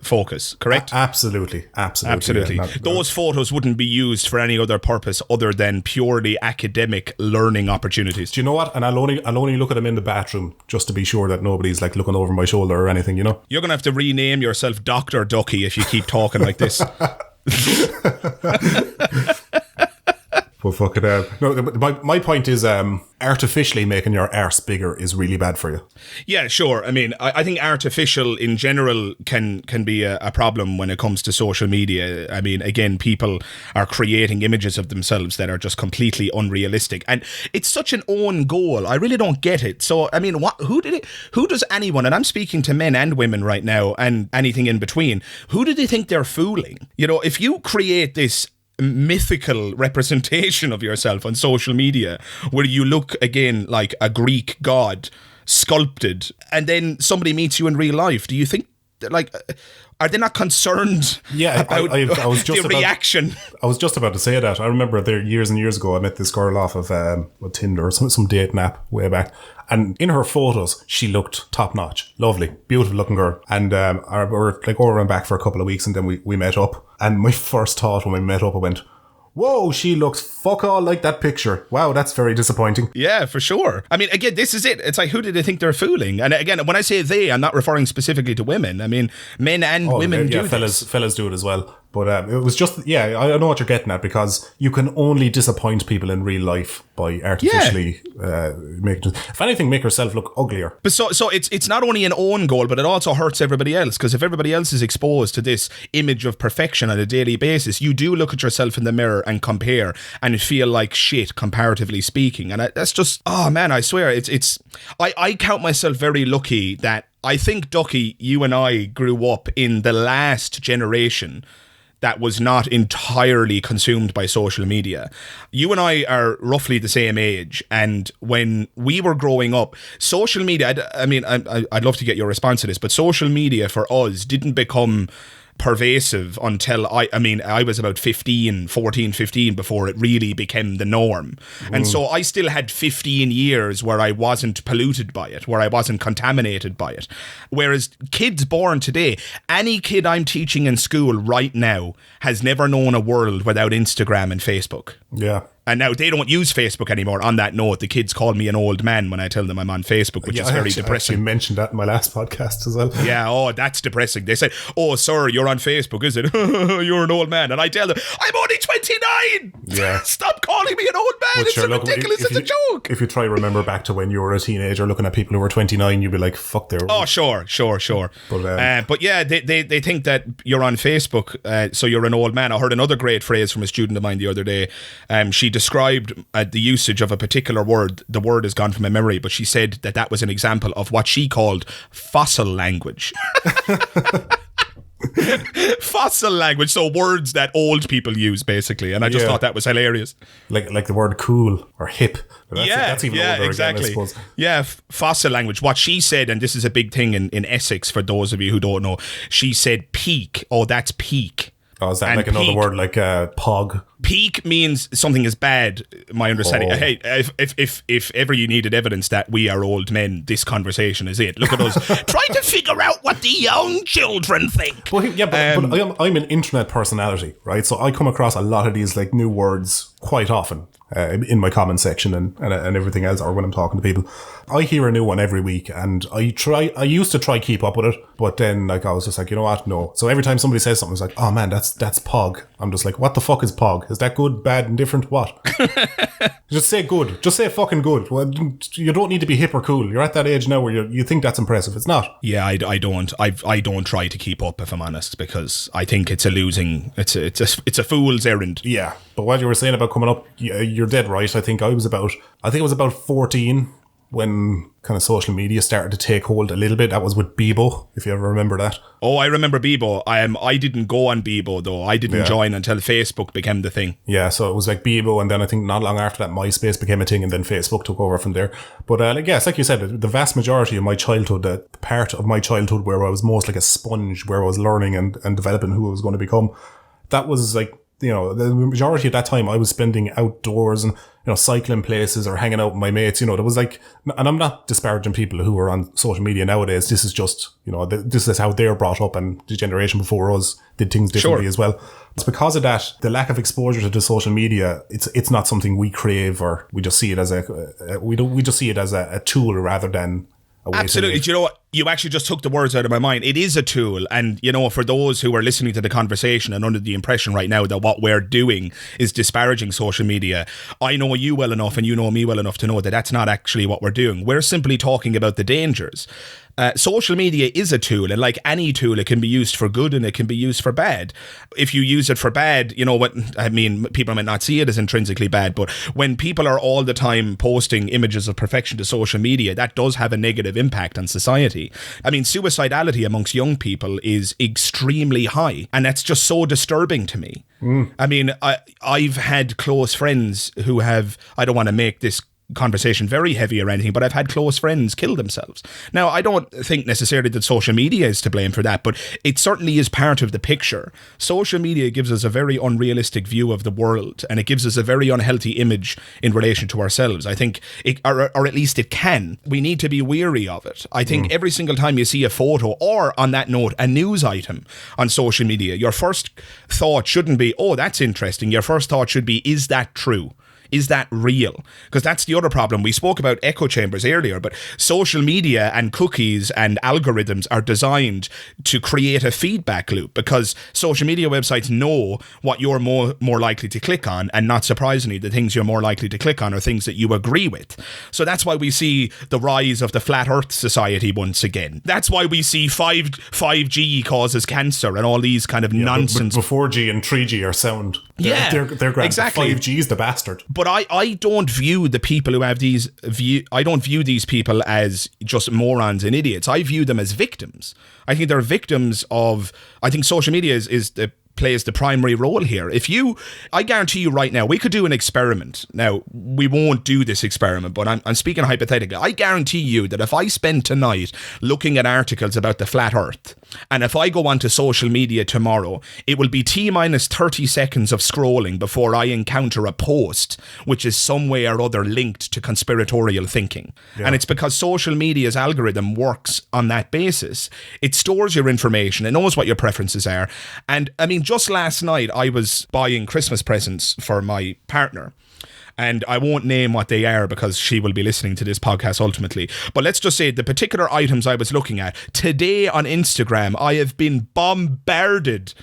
B: focus, correct?
A: Absolutely.
B: Yeah, those photos wouldn't be used for any other purpose other than purely academic learning opportunities.
A: Do you know what? And I'll only look at them in the bathroom just to be sure that nobody's like looking over my shoulder or anything, you know?
B: You're going to have to rename yourself Dr. Ducky if you keep talking like this.
A: Well, fuck it out. No, my point is, artificially making your arse bigger is really bad for you.
B: Yeah, sure. I mean, I think artificial in general can be a problem when it comes to social media. I mean, again, people are creating images of themselves that are just completely unrealistic, and it's such an own goal. I really don't get it. So, I mean, who does anyone, and I'm speaking to men and women right now, and anything in between, who do they think they're fooling? You know, if you create this mythical representation of yourself on social media where you look again like a Greek god sculpted, and then somebody meets you in real life, do you think, like, are they not concerned about
A: I was just
B: the reaction?
A: I was just about to say that. I remember there years and years ago I met this girl off of Tinder or some dating app way back, and in her photos she looked top notch, lovely, beautiful looking girl, and we were like over and back for a couple of weeks, and then we met up, and my first thought when we met up, I went, whoa, she looks fuck all like that picture. Wow, that's very disappointing.
B: Yeah, for sure. I mean, again, this is it. It's like, who do they think they're fooling? And again, when I say they, I'm not referring specifically to women. I mean, men and women do this.
A: Fellas do it as well. But it was just, I know what you're getting at, because you can only disappoint people in real life by artificially making, if anything, make yourself look uglier.
B: But so it's not only an own goal, but it also hurts everybody else, because if everybody else is exposed to this image of perfection on a daily basis, you do look at yourself in the mirror and compare and feel like shit, comparatively speaking. And that's just, oh man, I swear, I count myself very lucky that I think, Ducky, you and I grew up in the last generation that was not entirely consumed by social media. You and I are roughly the same age, and when we were growing up, social media, I mean, I'd love to get your response to this, but social media for us didn't become pervasive until I was about 14, 15 before it really became the norm. And so I still had 15 years where I wasn't polluted by it, where I wasn't contaminated by it. Whereas kids born today, any kid I'm teaching in school right now has never known a world without Instagram and Facebook.
A: Yeah.
B: And now they don't use Facebook anymore. On that note, the kids call me an old man when I tell them I'm on Facebook, which is very depressing.
A: I mentioned that in my last podcast as well.
B: Yeah, oh, that's depressing. They say, "Oh, sir, you're on Facebook, is it? You're an old man." And I tell them, "I'm only 29.
A: Yeah.
B: Stop calling me an old man. It's ridiculous. It's a joke."
A: If you try to remember back to when you were a teenager looking at people who were 29, you'd be like, "Fuck, they're old."
B: Oh, sure. But yeah, they think that you're on Facebook, so you're an old man. I heard another great phrase from a student of mine the other day. She described the usage of a particular word. The word has gone from my memory, but she said that was an example of what she called fossil language. Fossil language, so words that old people use, basically. And I just thought that was hilarious.
A: Like the word cool or hip. That's even older
B: exactly.
A: again, I suppose.
B: Yeah, fossil language. What she said, and this is a big thing in Essex for those of you who don't know, she said peak. Oh, that's peak.
A: Oh, is that like another word like pog?
B: Peak means something is bad, my understanding. Hey, if ever you needed evidence that we are old men, this conversation is it. Look at us trying to figure out what the young children think.
A: But I'm an internet personality, right? So I come across a lot of these like new words quite often in my comment section and everything else, or when I'm talking to people. I hear a new one every week, and I used to try keep up with it, but then like I was just like, you know what? No. So every time somebody says something, it's like, oh man, that's pog. I'm just like, what the fuck is pog? Is that good, bad, indifferent? What? Just say good. Just say fucking good. Well, you don't need to be hip or cool. You're at that age now where you think that's impressive. It's not.
B: Yeah, I don't try to keep up, if I'm honest, because I think it's a fool's errand.
A: Yeah, but what you were saying about coming up, you're dead right. I think it was about 14 when kind of social media started to take hold a little bit. That was with Bebo, if you ever remember that.
B: Oh, I remember Bebo. I didn't go on Bebo, though. I didn't join until Facebook became the thing.
A: Yeah, so it was like Bebo, and then I think not long after that, MySpace became a thing, and then Facebook took over from there. But it's like you said, the vast majority of my childhood, the part of my childhood where I was most like a sponge, where I was learning and developing who I was going to become, that was like, you know, the majority of that time I was spending outdoors and, you know, cycling places or hanging out with my mates. You know, there was like, and I'm not disparaging people who are on social media nowadays. This is just, you know, this is how they're brought up, and the generation before us did things differently as well. It's because of that, the lack of exposure to the social media, it's not something we crave, or we just see it as we just see it as a tool rather than a way.
B: Absolutely. Do you know what? You actually just took the words out of my mind. It is a tool. And, you know, for those who are listening to the conversation and under the impression right now that what we're doing is disparaging social media, I know you well enough and you know me well enough to know that that's not actually what we're doing. We're simply talking about the dangers. Social media is a tool, and like any tool, it can be used for good and it can be used for bad. If you use it for bad, you know what I mean, people might not see it as intrinsically bad, but when people are all the time posting images of perfection to social media, that does have a negative impact on society. I mean, suicidality amongst young people is extremely high, and that's just so disturbing to me. I mean, I've had close friends who have, I don't want to make this conversation very heavy or anything, but I've had close friends kill themselves. Now, I don't think necessarily that social media is to blame for that, but it certainly is part of the picture. Social media gives us a very unrealistic view of the world, and it gives us a very unhealthy image in relation to ourselves. I think, or at least it can. We need to be weary of it. I think every single time you see a photo, or on that note, a news item on social media, your first thought shouldn't be, oh, that's interesting. Your first thought should be, is that true? Is that real? Because that's the other problem. We spoke about echo chambers earlier, but social media and cookies and algorithms are designed to create a feedback loop, because social media websites know what you're more likely to click on, and not surprisingly, the things you're more likely to click on are things that you agree with. So that's why we see the rise of the Flat Earth Society once again. That's why we see 5G causes cancer and all these kind of nonsense.
A: But 4G and 3G are sound. They're grand.
B: Exactly.
A: 5G is the bastard.
B: But I don't view the people who have I don't view these people as just morons and idiots. I view them as victims. I think they're victims of, I think social media is the plays the primary role here. I guarantee you right now, we could do an experiment. Now, we won't do this experiment, but I'm speaking hypothetically. I guarantee you that if I spend tonight looking at articles about the flat earth, and if I go onto social media tomorrow, it will be T-minus 30 seconds of scrolling before I encounter a post which is some way or other linked to conspiratorial thinking. Yeah. And it's because social media's algorithm works on that basis. It stores your information. It knows what your preferences are. And I mean, just last night, I was buying Christmas presents for my partner. And I won't name what they are because she will be listening to this podcast ultimately. But let's just say the particular items I was looking at. Today on Instagram, I have been bombarded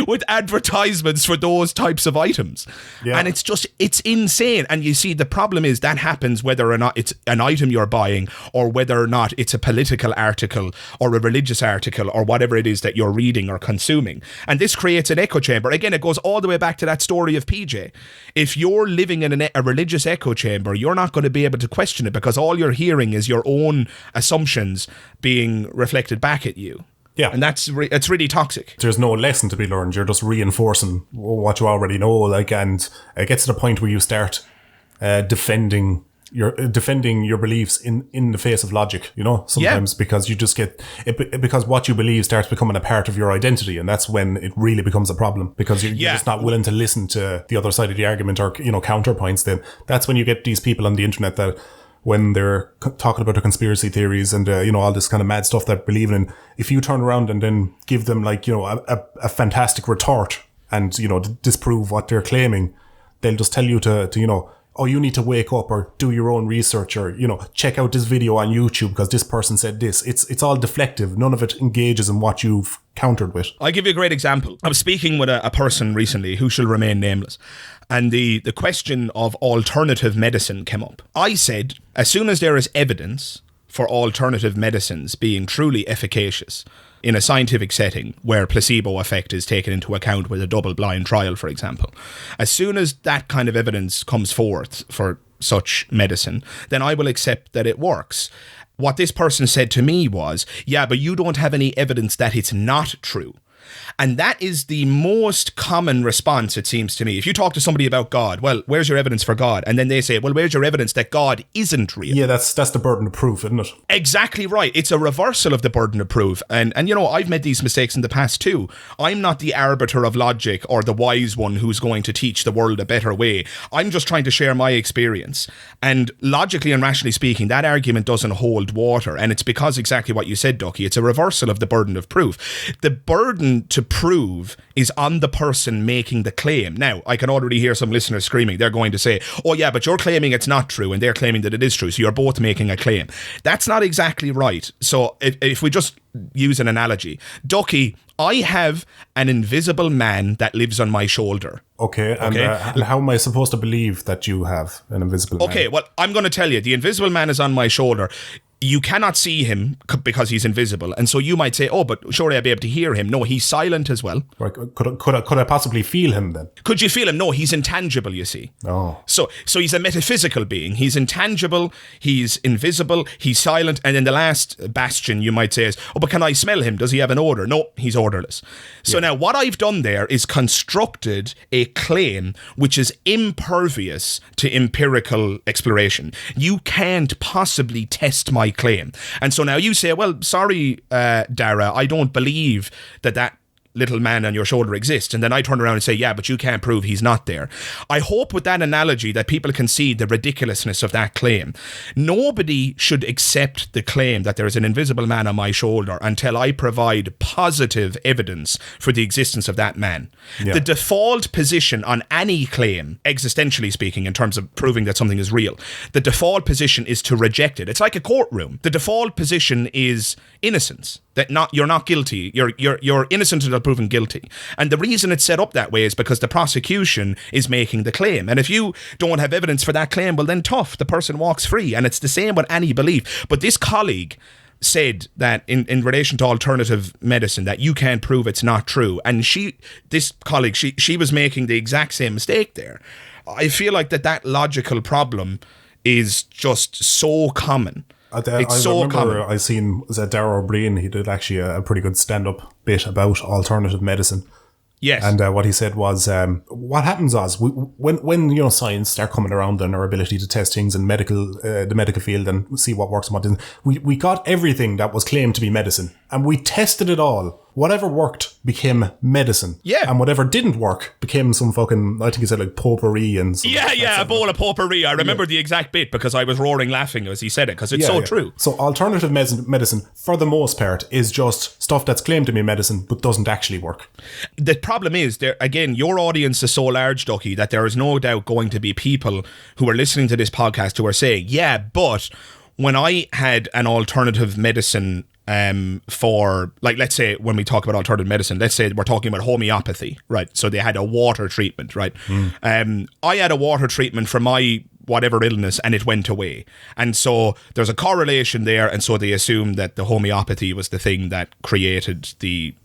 B: with advertisements for those types of items. Yeah. And it's insane. And you see, the problem is that happens whether or not it's an item you're buying or whether or not it's a political article or a religious article or whatever it is that you're reading or consuming. And this creates an echo chamber. Again, it goes all the way back to that story of PJ. If you're living in a religious echo chamber, you're not going to be able to question it because all you're hearing is your own assumptions being reflected back at you. Yeah. And it's really toxic.
A: There's no lesson to be learned. You're just reinforcing what you already know. And it gets to the point where you start defending your beliefs in the face of logic, sometimes because you just get it, because what you believe starts becoming a part of your identity, and that's when it really becomes a problem because you're just not willing to listen to the other side of the argument or counterpoints. Then that's when you get these people on the internet that when they're talking about their conspiracy theories and all this kind of mad stuff that believe in, if you turn around and then give them a fantastic retort and disprove what they're claiming, they'll just tell you to oh, you need to wake up or do your own research or, check out this video on YouTube because this person said this. It's all deflective. None of it engages in what you've countered with.
B: I'll give you a great example. I was speaking with a person recently who shall remain nameless. And the question of alternative medicine came up. I said, as soon as there is evidence for alternative medicines being truly efficacious in a scientific setting where placebo effect is taken into account with a double-blind trial, for example, as soon as that kind of evidence comes forth for such medicine, then I will accept that it works. What this person said to me was, yeah, but you don't have any evidence that it's not true. And that is the most common response, it seems to me. If you talk to somebody about God, well, where's your evidence for God? And then they say, well, where's your evidence that God isn't real?
A: Yeah, that's the burden of proof, isn't it?
B: Exactly right. It's a reversal of the burden of proof. And I've made these mistakes in the past too. I'm not the arbiter of logic or the wise one who's going to teach the world a better way. I'm just trying to share my experience. And logically and rationally speaking, that argument doesn't hold water. And it's because exactly what you said, Ducky. It's a reversal of the burden of proof. The burden to prove is on the person making the claim. Now, I can already hear some listeners screaming. They're going to say, oh yeah, but you're claiming it's not true and they're claiming that it is true. So you're both making a claim. That's not exactly right. So if we just use an analogy, Ducky, I have an invisible man that lives on my shoulder.
A: Okay, and how am I supposed to believe that you have an invisible man?
B: Okay, well, I'm going to tell you, the invisible man is on my shoulder. You cannot see him because he's invisible. And so you might say, oh, but surely I'd be able to hear him. No, he's silent as well.
A: Right. Could I possibly feel him then?
B: Could you feel him? No, he's intangible, you see.
A: Oh.
B: So he's a metaphysical being. He's intangible, he's invisible, he's silent. And then the last bastion you might say is, oh, but can I smell him? Does he have an odor? No, he's odorless. So now what I've done there is constructed a claim which is impervious to empirical exploration. You can't possibly test my claim. And so now you say, well, sorry, Dara, I don't believe that little man on your shoulder exists. And then I turn around and say, yeah, but you can't prove he's not there. I hope with that analogy that people can see the ridiculousness of that claim. Nobody should accept the claim that there is an invisible man on my shoulder until I provide positive evidence for the existence of that man. Yeah. The default position on any claim, existentially speaking, in terms of proving that something is real, the default position is to reject it. It's like a courtroom. The default position is innocence. That you're not guilty. You're innocent until proven guilty. And the reason it's set up that way is because the prosecution is making the claim. And if you don't have evidence for that claim, well then tough, the person walks free. And it's the same with any belief. But this colleague said that in relation to alternative medicine that you can't prove it's not true. And this colleague was making the exact same mistake there. I feel like that logical problem is just so common. It's so common.
A: I seen Dara O'Brien. He did actually a pretty good stand-up bit about alternative medicine,
B: Yes.
A: And what he said was, what happens is when science start coming around on our ability to test things in the medical field and see what works and what didn't, we got everything that was claimed to be medicine and we tested it all. Whatever worked became medicine.
B: Yeah.
A: And whatever didn't work became some fucking, I think he said like potpourri and some
B: a bowl of potpourri. I remember the exact bit because I was roaring laughing as he said it because it's true.
A: So alternative medicine, for the most part, is just stuff that's claimed to be medicine but doesn't actually work.
B: The problem is, again, your audience is so large, Ducky, that there is no doubt going to be people who are listening to this podcast who are saying, yeah, but when I had an alternative medicine for, like, let's say when we talk about alternative medicine, let's say we're talking about homeopathy, right? So they had a water treatment, right? I had a water treatment for my whatever illness and it went away. And so there's a correlation there. And so they assumed that the homeopathy was the thing that created the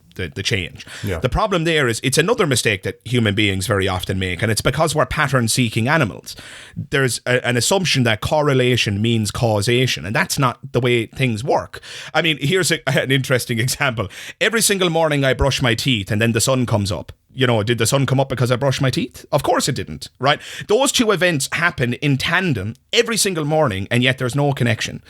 B: change.
A: Yeah.
B: The problem there is it's another mistake that human beings very often make, and it's because we're pattern-seeking animals. There's an assumption that correlation means causation, and that's not the way things work. I mean, here's an interesting example. Every single morning I brush my teeth and then the sun comes up. Did the sun come up because I brushed my teeth? Of course it didn't, right? Those two events happen in tandem every single morning, and yet there's no connection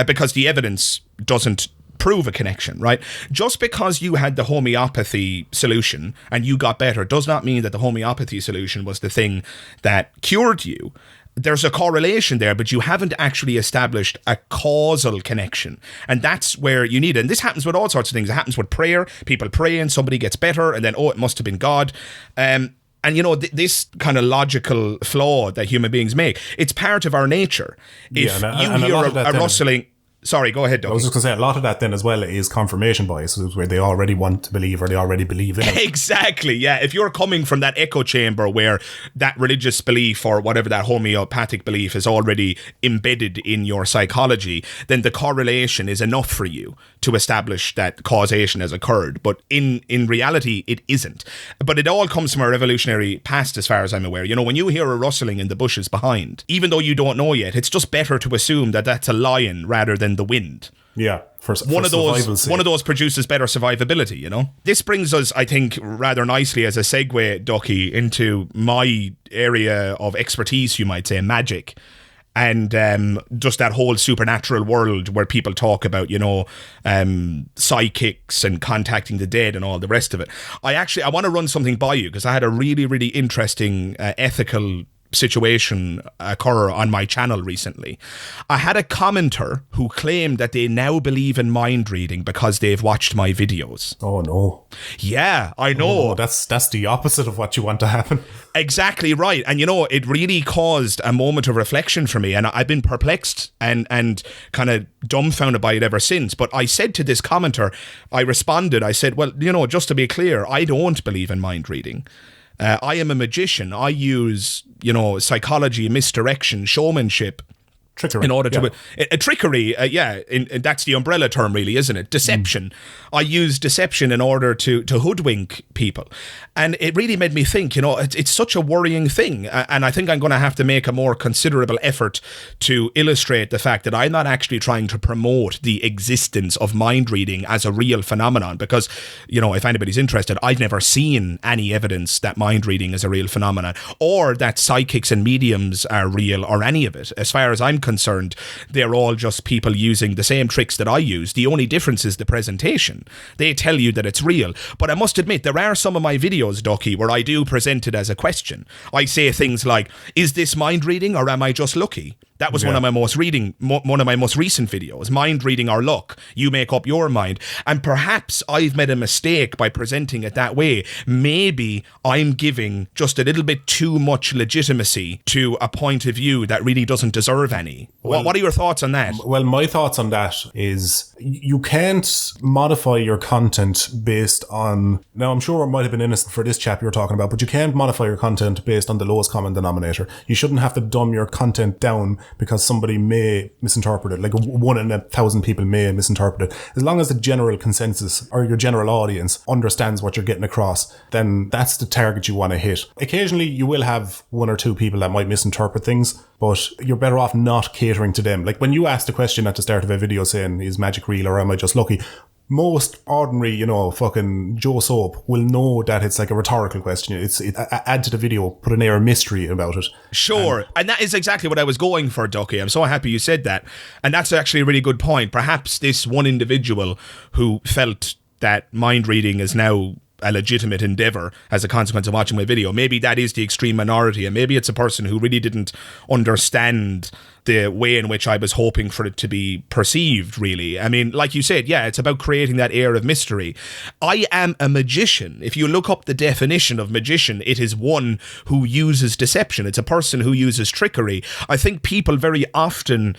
B: because the evidence doesn't prove a connection, right? Just because you had the homeopathy solution and you got better does not mean that the homeopathy solution was the thing that cured you. There's a correlation there, but you haven't actually established a causal connection. And that's where you need it. And this happens with all sorts of things. It happens with prayer. People pray and somebody gets better and then, it must have been God. And this kind of logical flaw that human beings make, it's part of our nature. If you hear a rustling... Sorry, go ahead, Ducky.
A: I was just going to say, a lot of that then as well is confirmation bias, where they already want to believe or they already believe in it.
B: Exactly, yeah. If you're coming from that echo chamber where that religious belief or whatever that homeopathic belief is already embedded in your psychology, then the correlation is enough for you to establish that causation has occurred. But in reality, it isn't. But it all comes from our evolutionary past, as far as I'm aware. When you hear a rustling in the bushes behind, even though you don't know yet, it's just better to assume that that's a lion rather than the wind.
A: Yeah,
B: one of those produces better survivability. This brings us, I think, rather nicely as a segue, Ducky, into my area of expertise, you might say, magic. And just that whole supernatural world where people talk about, psychics and contacting the dead and all the rest of it. I want to run something by you because I had a really, really interesting ethical situation occur on my channel recently. I had a commenter who claimed that they now believe in mind reading because they've watched my videos.
A: Oh no.
B: Yeah, I know.
A: Oh, that's the opposite of what you want to happen.
B: Exactly right. And it really caused a moment of reflection for me, and I've been perplexed and kind of dumbfounded by it ever since. But I said to this commenter, I responded, I said, well, just to be clear, I don't believe in mind reading. I am a magician. I use, psychology, misdirection, showmanship.
A: Trickery.
B: In order to... trickery, that's the umbrella term really, isn't it? Deception. I use deception in order to hoodwink people. And it really made me think, it's such a worrying thing. And I think I'm going to have to make a more considerable effort to illustrate the fact that I'm not actually trying to promote the existence of mind reading as a real phenomenon. Because, if anybody's interested, I've never seen any evidence that mind reading is a real phenomenon or that psychics and mediums are real or any of it. As far as I'm concerned, they're all just people using the same tricks that I use. The only difference is the presentation. They tell you that it's real. But I must admit, there are some of my videos, Ducky, where I do present it as a question. I say things like, is this mind reading or am I just lucky? That was one of my most recent videos, mind reading or luck. You make up your mind. And perhaps I've made a mistake by presenting it that way. Maybe I'm giving just a little bit too much legitimacy to a point of view that really doesn't deserve any. Well, what are your thoughts on that?
A: Well, my thoughts on that is you can't modify your content based on... Now, I'm sure it might have been innocent for this chap you're talking about, but you can't modify your content based on the lowest common denominator. You shouldn't have to dumb your content down because somebody may misinterpret it, like 1 in 1,000 people may misinterpret it. As long as the general consensus or your general audience understands what you're getting across, then that's the target you want to hit. Occasionally you will have 1 or 2 people that might misinterpret things, but you're better off not catering to them. Like when you asked the question at the start of a video saying, is magic real or am I just lucky? most ordinary, fucking Joe Soap will know that it's like a rhetorical question. Add to the video, put an air of mystery about it.
B: Sure. And that is exactly what I was going for, Ducky. I'm so happy you said that. And that's actually a really good point. Perhaps this one individual who felt that mind reading is now a legitimate endeavor as a consequence of watching my video, maybe that is the extreme minority, and maybe it's a person who really didn't understand the way in which I was hoping for it to be perceived, really. I mean, like you said, yeah, it's about creating that air of mystery. I am a magician. If you look up the definition of magician, it is one who uses deception. It's a person who uses trickery. I think people very often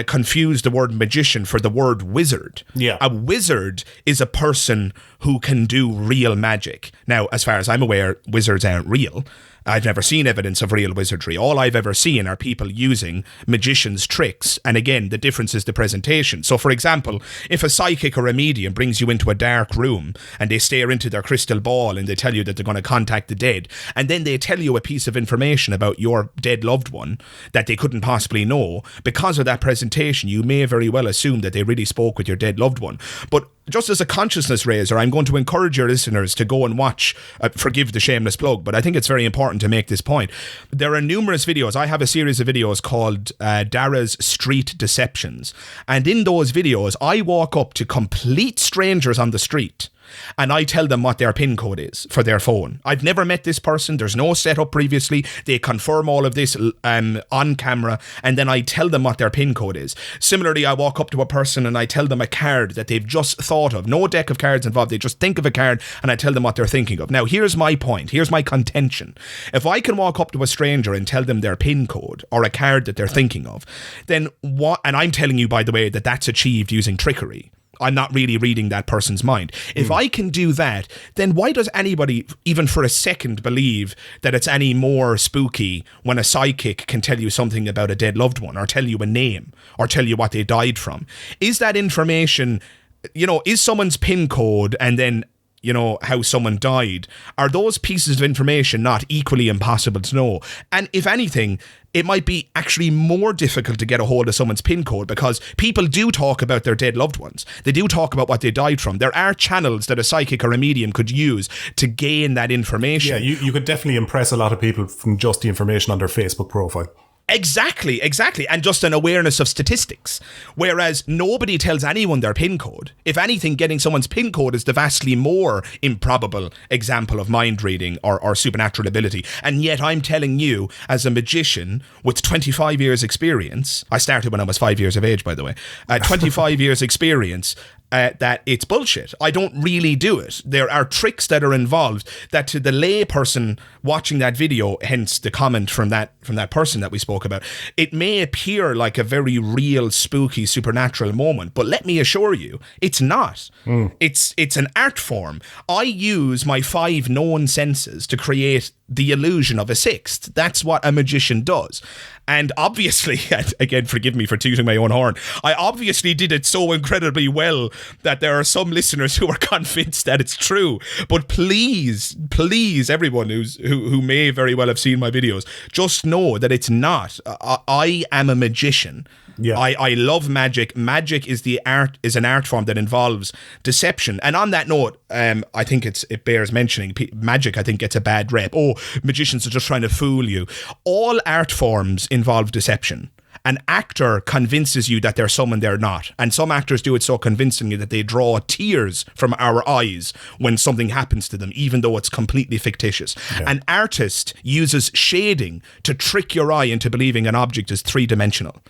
B: confuse the word magician for the word wizard.
A: Yeah.
B: A wizard is a person who can do real magic. Now, as far as I'm aware, wizards aren't real. I've never seen evidence of real wizardry. All I've ever seen are people using magicians' tricks. And again, the difference is the presentation. So, for example, if a psychic or a medium brings you into a dark room and they stare into their crystal ball and they tell you that they're going to contact the dead, and then they tell you a piece of information about your dead loved one that they couldn't possibly know, because of that presentation, you may very well assume that they really spoke with your dead loved one. But just as a consciousness raiser, I'm going to encourage your listeners to go and watch, forgive the shameless plug, but I think it's very important to make this point. There are numerous videos. I have a series of videos called Dara's Street Deceptions. And in those videos, I walk up to complete strangers on the street and I tell them what their PIN code is for their phone. I've never met this person. There's no setup previously. They confirm all of this on camera, and then I tell them what their PIN code is. Similarly, I walk up to a person and I tell them a card that they've just thought of. No deck of cards involved. They just think of a card, and I tell them what they're thinking of. Now, here's my point. Here's my contention. If I can walk up to a stranger and tell them their PIN code or a card that they're thinking of, then what? And I'm telling you, by the way, that that's achieved using trickery. I'm not really reading that person's mind. If I can do that, then why does anybody, even for a second, believe that it's any more spooky when a psychic can tell you something about a dead loved one, or tell you a name, or tell you what they died from? Is that information, is someone's PIN code and then how someone died, are those pieces of information not equally impossible to know? And if anything, it might be actually more difficult to get a hold of someone's PIN code, because people do talk about their dead loved ones. They do talk about what they died from. There are channels that a psychic or a medium could use to gain that information.
A: Yeah, you could definitely impress a lot of people from just the information on their Facebook profile.
B: Exactly. And just an awareness of statistics. Whereas nobody tells anyone their PIN code. If anything, getting someone's PIN code is the vastly more improbable example of mind reading or supernatural ability. And yet I'm telling you, as a magician with 25 years experience, I started when I was 5 years of age, by the way, 25 years experience, that it's bullshit. I don't really do it. There are tricks that are involved that, to the lay person watching that video, hence the comment from that person that we spoke about, it may appear like a very real, spooky, supernatural moment, but let me assure you, it's not. It's an art form. I use my 5 known senses to create the illusion of a 6th. That's what a magician does. And obviously, again, forgive me for tooting my own horn, I obviously did it so incredibly well that there are some listeners who are convinced that it's true. But please, everyone who may very well have seen my videos, just know that it's not. I am a magician. Yeah. I love magic. Magic is an art form that involves deception. And on that note, I think it bears mentioning, magic, I think, gets a bad rep. Oh, magicians are just trying to fool you. All art forms involve deception. An actor convinces you that they're someone they're not. And some actors do it so convincingly that they draw tears from our eyes when something happens to them, even though it's completely fictitious. Yeah. An artist uses shading to trick your eye into believing an object is 3-dimensional.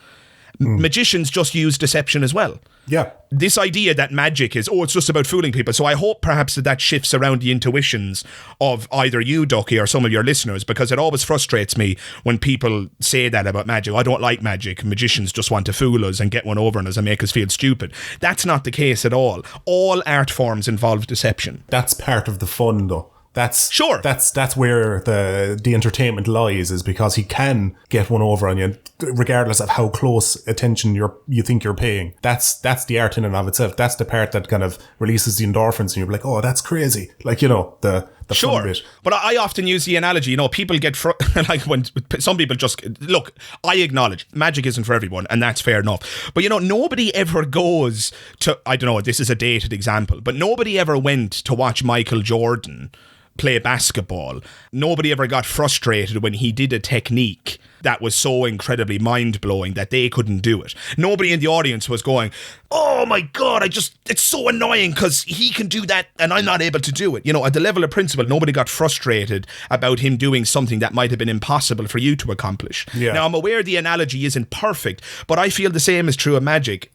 B: Magicians just use deception as well.
A: Yeah.
B: This idea that magic is, it's just about fooling people. So I hope perhaps that shifts around the intuitions of either you, Ducky, or some of your listeners, because it always frustrates me when people say that about magic. I don't like magic. Magicians just want to fool us and get one over on us and make us feel stupid. That's not the case at all. All art forms involve deception.
A: That's part of the fun, though. That's where the entertainment lies, is because he can get one over on you regardless of how close attention you think you're paying. That's the art in and of itself. That's the part that kind of releases the endorphins and you're like, oh, that's crazy. Like, the the fun bit.
B: But I often use the analogy, people get like when some people just look. I acknowledge magic isn't for everyone, and that's fair enough. But nobody ever goes to. I don't know. This is a dated example, but nobody ever went to watch Michael Jordan play basketball. Nobody ever got frustrated when he did a technique that was so incredibly mind-blowing that they couldn't do it. Nobody in the audience was going, oh my God, it's so annoying because he can do that and I'm not able to do it. At the level of principle, nobody got frustrated about him doing something that might have been impossible for you to accomplish.
A: Yeah.
B: Now, I'm aware the analogy isn't perfect, but I feel the same is true of magic.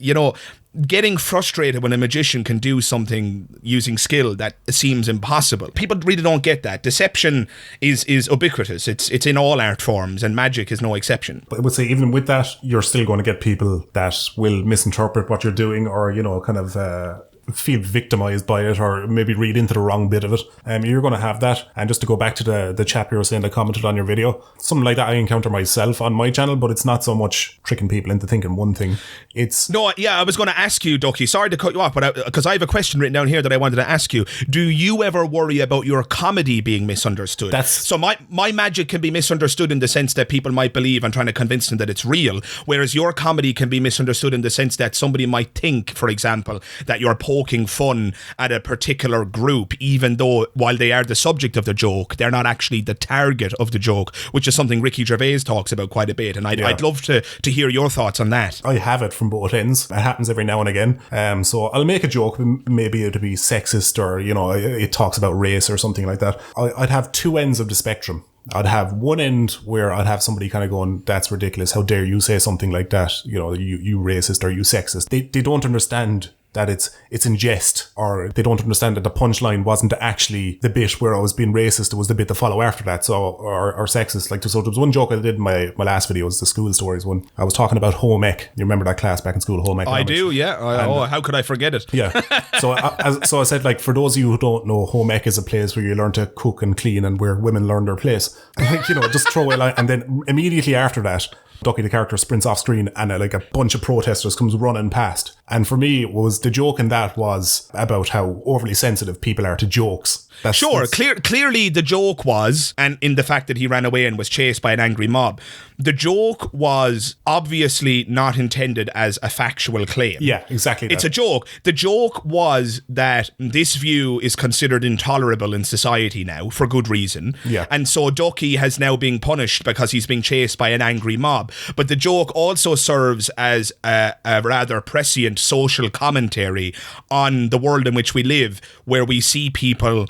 B: Getting frustrated when a magician can do something using skill that seems impossible. People really don't get that. Deception is ubiquitous. It's in all art forms, and magic is no exception.
A: But I would say even with that, you're still going to get people that will misinterpret what you're doing, or kind of feel victimized by it, or maybe read into the wrong bit of it. You're going to have that. And just to go back to the chap you were saying that commented on your video, something like that I encounter myself on my channel, but it's not so much tricking people into thinking one thing.
B: I was going to ask you, Ducky, sorry to cut you off, but because I have a question written down here that I wanted to ask you. Do you ever worry about your comedy being misunderstood? So my magic can be misunderstood in the sense that people might believe I'm trying to convince them that it's real, whereas your comedy can be misunderstood in the sense that somebody might think, for example, that you're poking fun at a particular group, even though while they are the subject of the joke, they're not actually the target of the joke, which is something Ricky Gervais talks about quite a bit. And I'd love to hear your thoughts on that.
A: I have it from both ends. It happens every now and again. So I'll make a joke, maybe it'll be sexist, or, it talks about race or something like that. I'd have two ends of the spectrum. I'd have one end where I'd have somebody kind of going, that's ridiculous. How dare you say something like that? You racist or you sexist. They don't understand that it's in jest, or they don't understand that the punchline wasn't actually the bit where I was being racist, it was the bit to follow after that, or sexist. So there was one joke I did in my last video, was the school stories one. I was talking about home ec. You remember that class back in school, home economics?
B: I do, yeah. How could I forget it?
A: Yeah. So I said, like, for those of you who don't know, home ec is a place where you learn to cook and clean, and where women learn their place. Just throw a line, and then immediately after that, Ducky the character sprints off screen, and a bunch of protesters comes running past. And for me, the joke in that was about how overly sensitive people are to jokes.
B: Clearly the joke was, and in the fact that he ran away and was chased by an angry mob, the joke was obviously not intended as a factual claim.
A: Yeah, exactly.
B: It's a joke. The joke was that this view is considered intolerable in society now, for good reason.
A: Yeah.
B: And so Ducky has now been punished because he's being chased by an angry mob. But the joke also serves as a rather prescient social commentary on the world in which we live, where we see people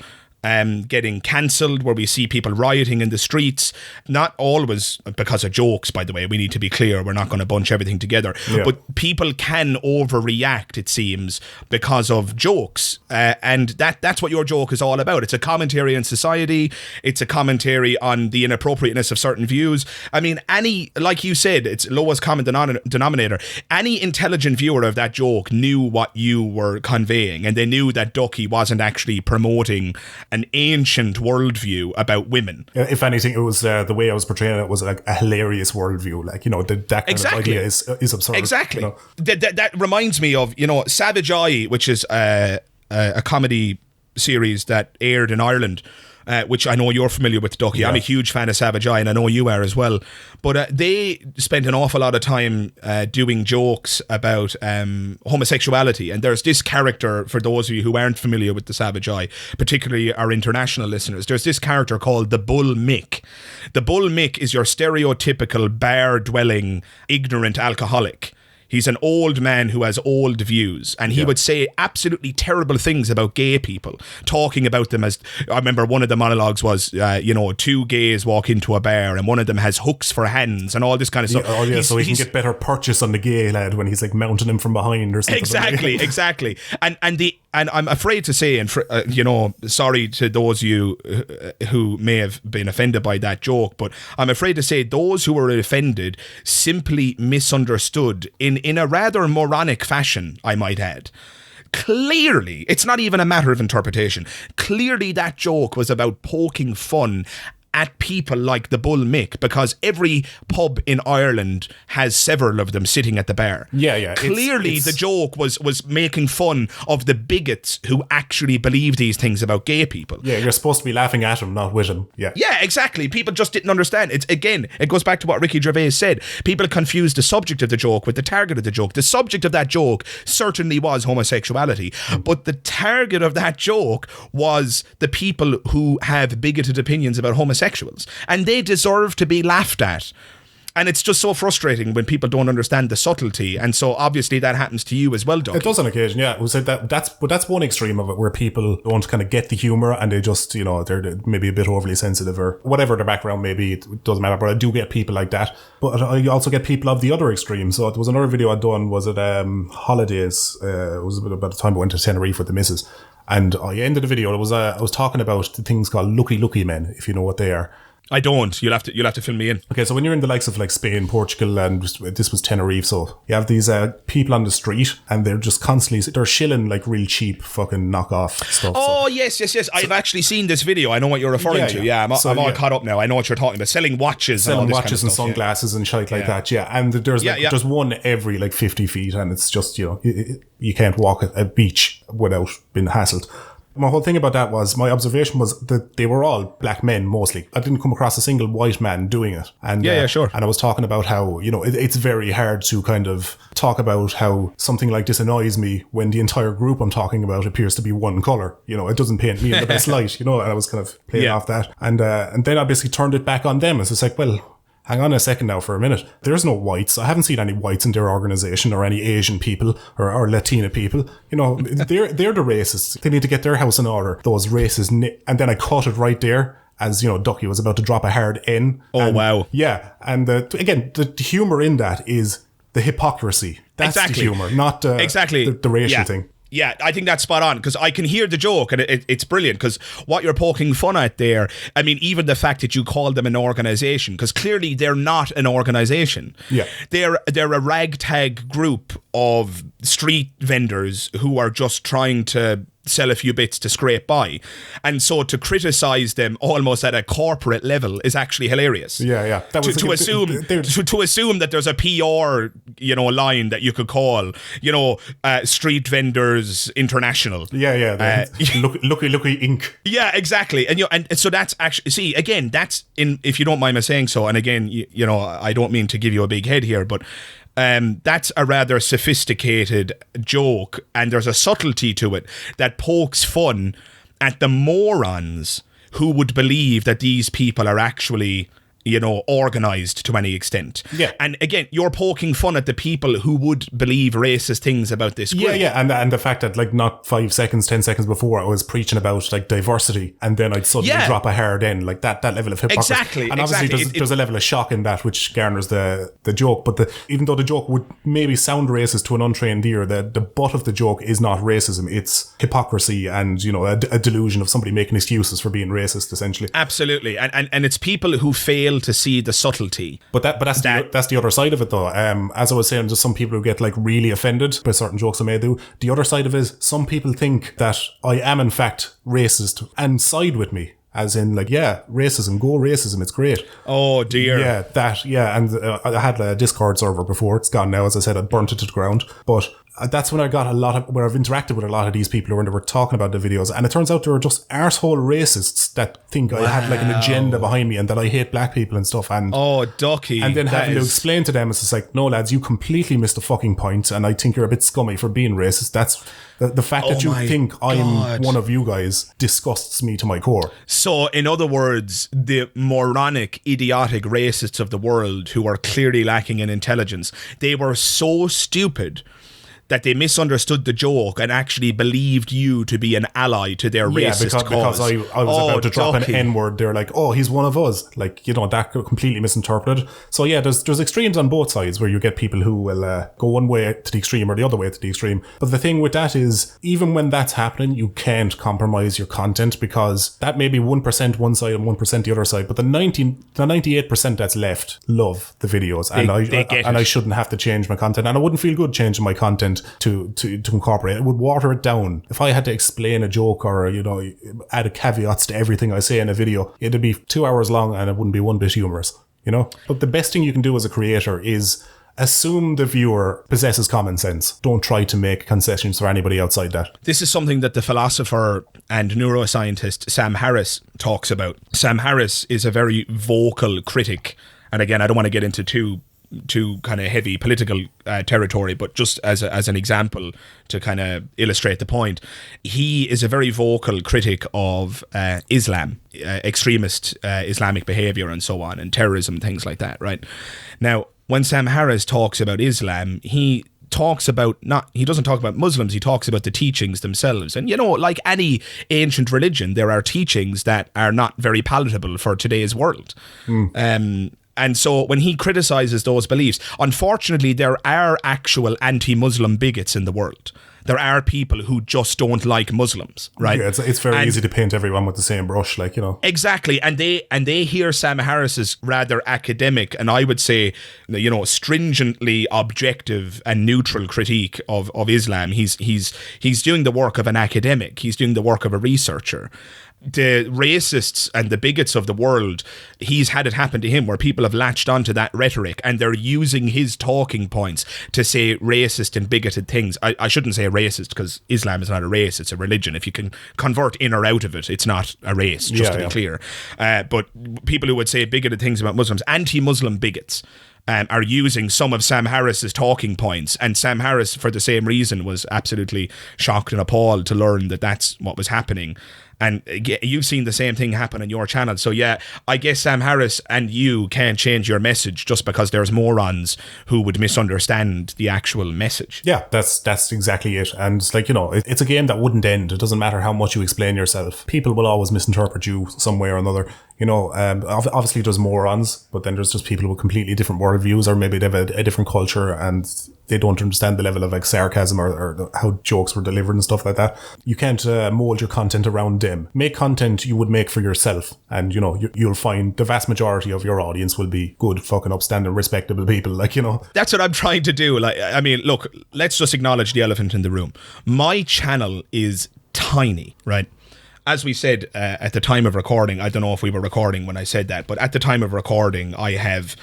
B: getting cancelled, where we see people rioting in the streets, not always because of jokes, by the way. We need to be clear, we're not going to bunch everything together. Yeah. But people can overreact, it seems, because of jokes. And that's what your joke is all about. It's a commentary on society. It's a commentary on the inappropriateness of certain views. I mean, like you said, it's lowest common denominator. Any intelligent viewer of that joke knew what you were conveying, and they knew that Ducky wasn't actually promoting an ancient worldview about women.
A: If anything, it was the way I was portraying it was like a hilarious worldview. That kind of idea is absurd.
B: Exactly. That reminds me of, Savage Eye, which is a comedy series that aired in Ireland, which I know you're familiar with, Ducky. Yeah. I'm a huge fan of Savage Eye, and I know you are as well. But they spent an awful lot of time doing jokes about homosexuality. And there's this character, for those of you who aren't familiar with the Savage Eye, particularly our international listeners, there's this character called the Bull Mick. The Bull Mick is your stereotypical bar-dwelling, ignorant alcoholic. He's an old man who has old views, and he would say absolutely terrible things about gay people, talking about them as, I remember one of the monologues was, two gays walk into a bar and one of them has hooks for hands and all this kind of stuff.
A: So he can get better purchase on the gay lad when he's like mounting him from behind or something.
B: Exactly. And I'm afraid to say, and sorry to those of you who may have been offended by that joke, but I'm afraid to say those who were offended simply misunderstood in a rather moronic fashion, I might add. Clearly, it's not even a matter of interpretation. Clearly, that joke was about poking fun at people like the Bull Mick, because every pub in Ireland has several of them sitting at the bar.
A: Yeah.
B: Clearly, the joke was making fun of the bigots who actually believe these things about gay people.
A: Yeah, you're supposed to be laughing at him, not with him. Yeah,
B: exactly. People just didn't understand. It goes back to what Ricky Gervais said. People confused the subject of the joke with the target of the joke. The subject of that joke certainly was homosexuality, but the target of that joke was the people who have bigoted opinions about homosexuals, and they deserve to be laughed at. And it's just so frustrating when people don't understand the subtlety, and so obviously that happens to you as well, Ducky.
A: It does on occasion, yeah. That's one extreme of it, where people don't kind of get the humour and they just, they're maybe a bit overly sensitive or whatever their background may be. It doesn't matter, but I do get people like that. But I also get people of the other extreme. So there was another video I'd done, was it holidays? It was about the time I went to Tenerife with the missus. And I ended the video, I was talking about the things called lucky men, if you know what they are.
B: I don't. You'll have to fill me in.
A: Okay, so when you're in the likes of like Spain, Portugal, and this was Tenerife, so you have these people on the street, and they're just constantly they're shilling like real cheap fucking knockoff stuff.
B: Oh, yes. I've actually seen this video. I know what you're referring to. Yeah, I'm all caught up now. I know what you're talking about. Selling watches and
A: sunglasses and shit like that. Yeah, and there's one every like 50 feet, and it's just you can't walk a beach without being hassled. My whole thing about that was, my observation was that they were all black men mostly. I didn't come across a single white man doing it. And
B: sure.
A: And I was talking about how, it's very hard to kind of talk about how something like this annoys me when the entire group I'm talking about appears to be one colour. It doesn't paint me in the best light, and I was kind of playing off that. And then I basically turned it back on them. It's just like, well, hang on a second now for a minute. There's no whites. I haven't seen any whites in their organisation, or any Asian people or Latina people. They're the racists. They need to get their house in order. Those racists. And then I caught it right there as, Ducky was about to drop a hard N.
B: Oh, wow.
A: Yeah. And again, the humour in that is the hypocrisy. That's the humour, not the racial thing.
B: Yeah, I think that's spot on, because I can hear the joke, and it's brilliant, because what you're poking fun at there, I mean, even the fact that you call them an organisation, because clearly they're not an organisation.
A: Yeah.
B: They're a ragtag group of street vendors who are just trying to sell a few bits to scrape by. And so to criticise them almost at a corporate level is actually hilarious.
A: Yeah.
B: To assume that there's a PR, line that you could call, Street Vendors International.
A: Yeah. Lucky Inc.
B: Yeah, exactly. And so that's actually, see, again, that's if you don't mind me saying so, and again, I don't mean to give you a big head here, but that's a rather sophisticated joke, and there's a subtlety to it that pokes fun at the morons who would believe that these people are actually, organised to any extent.
A: Yeah.
B: And again, you're poking fun at the people who would believe racist things about this group.
A: Yeah. And the fact that, like, not 5 seconds, 10 seconds before, I was preaching about, like, diversity, and then I'd suddenly drop a hard end, like that level of hypocrisy.
B: Exactly.
A: And obviously there's a level of shock in that which garners the joke, but even though the joke would maybe sound racist to an untrained ear, the butt of the joke is not racism, it's hypocrisy and, a delusion of somebody making excuses for being racist, essentially.
B: Absolutely. And it's people who fail to see the subtlety.
A: But that's the other side of it, though. As I was saying, just some people who get like really offended by certain jokes I may do. The other side of it is some people think that I am in fact racist and side with me. As in, like, racism, go racism, it's great.
B: Oh, dear.
A: And I had a Discord server before. It's gone now, as I said, I burnt it to the ground. But that's when I got where I've interacted with a lot of these people when they were talking about the videos. And it turns out they were just arsehole racists that think I had like an agenda behind me and that I hate black people and stuff. And
B: Ducky.
A: And then having to explain to them, it's just like, no, lads, you completely missed the fucking point, and I think you're a bit scummy for being racist. That's the fact that you think I'm one of you guys disgusts me to my core.
B: So, in other words, the moronic, idiotic racists of the world who are clearly lacking in intelligence, they were so stupid that they misunderstood the joke and actually believed you to be an ally to their racist cause.
A: Because I was about to drop an N-word, they're like, oh, he's one of us. Like, that got completely misinterpreted. So yeah, there's extremes on both sides where you get people who will go one way to the extreme or the other way to the extreme. But the thing with that is, even when that's happening, you can't compromise your content, because that may be 1% one side and 1% the other side. But the 98% that's left love the videos. And I shouldn't have to change my content. And I wouldn't feel good changing my content content to incorporate. It would water it down. If I had to explain a joke or, you know, add caveats to everything I say in a video, it'd be 2 hours long and it wouldn't be one bit humorous, you know? But the best thing you can do as a creator is assume the viewer possesses common sense. Don't try to make concessions for anybody outside that.
B: This is something that the philosopher and neuroscientist Sam Harris talks about. Sam Harris is a very vocal critic. And again, I don't want to get into too kind of heavy political territory, but just as an example to kind of illustrate the point, he is a very vocal critic of Islam, extremist Islamic behavior and so on, and terrorism, things like that, right? Now, when Sam Harris talks about Islam, he doesn't talk about Muslims, he talks about the teachings themselves. And, you know, like any ancient religion, there are teachings that are not very palatable for today's world. And so when he criticizes those beliefs, unfortunately, there are actual anti-Muslim bigots in the world. There are people who just don't like Muslims, right?
A: Yeah, it's very easy to paint everyone with the same brush, like, you know.
B: Exactly, and they hear Sam Harris's rather academic and I would say, you know, stringently objective and neutral critique of Islam. He's doing the work of an academic. He's doing the work of a researcher. The racists and the bigots of the world, he's had it happen to him where people have latched onto that rhetoric and they're using his talking points to say racist and bigoted things. I shouldn't say racist because Islam is not a race, it's a religion. If you can convert in or out of it, it's not a race, just to be clear. But people who would say bigoted things about Muslims, anti-Muslim bigots, are using some of Sam Harris's talking points. And Sam Harris, for the same reason, was absolutely shocked and appalled to learn that that's what was happening. And you've seen the same thing happen on your channel. So yeah, I guess Sam Harris and you can't change your message just because there's morons who would misunderstand the actual message.
A: Yeah, that's exactly it. And it's like, you know, it's a game that wouldn't end. It doesn't matter how much you explain yourself. People will always misinterpret you some way or another. You know, obviously there's morons, but then there's just people with completely different worldviews, or maybe they have a different culture and they don't understand the level of like sarcasm or how jokes were delivered and stuff like that. You can't mold your content around them. Make content you would make for yourself, and you know you'll find the vast majority of your audience will be good, fucking upstanding, respectable people. Like, you know,
B: that's what I'm trying to do. Like, I mean, look, let's just acknowledge the elephant in the room. My channel is tiny, right? As we said at the time of recording, I don't know if we were recording when I said that, but at the time of recording, I have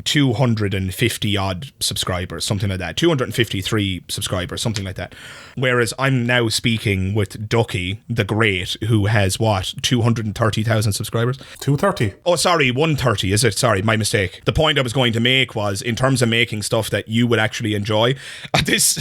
B: 250 odd subscribers, something like that, 253 subscribers, something like that. Whereas I'm now speaking with Ducky, the Great, who has 230,000 subscribers?
A: 230?
B: Oh, sorry, 130, is it? Sorry, my mistake. The point I was going to make was, in terms of making stuff that you would actually enjoy, this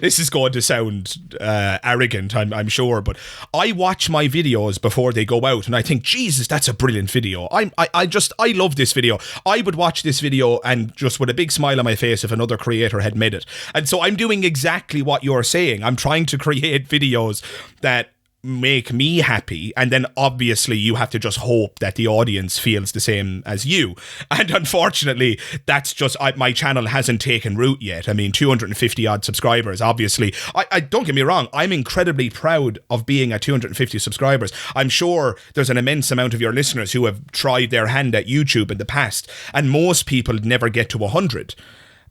B: is going to sound arrogant, I'm sure, but I watch my videos before they go out and I think, Jesus, that's a brilliant video. I love this video. I would watch this video and just with a big smile on my face if another creator had made it. And so I'm doing exactly what you're saying. I'm trying to create videos that make me happy, and then obviously you have to just hope that the audience feels the same as you. And unfortunately, that's just my channel hasn't taken root yet. I mean, 250 odd subscribers, obviously. I don't get me wrong, I'm incredibly proud of being at 250 subscribers. I'm sure there's an immense amount of your listeners who have tried their hand at YouTube in the past, and most people never get to 100.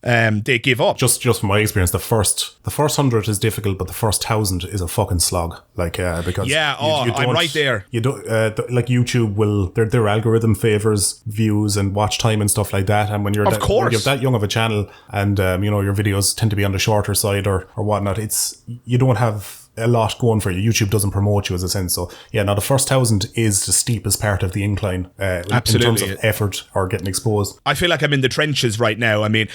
B: They give up.
A: Just from my experience, the first 100 is difficult, but the first 1,000 is a fucking slog. Like, because
B: I'm right there.
A: You don't like YouTube will their algorithm favors views and watch time and stuff like that. And when you're when you have that young of a channel, and you know your videos tend to be on the shorter side or whatnot, you don't have a lot going for you. YouTube doesn't promote you as a sense. So yeah, now the first 1,000 is the steepest part of the incline in terms of effort or getting exposed.
B: I feel like I'm in the trenches right now. I mean,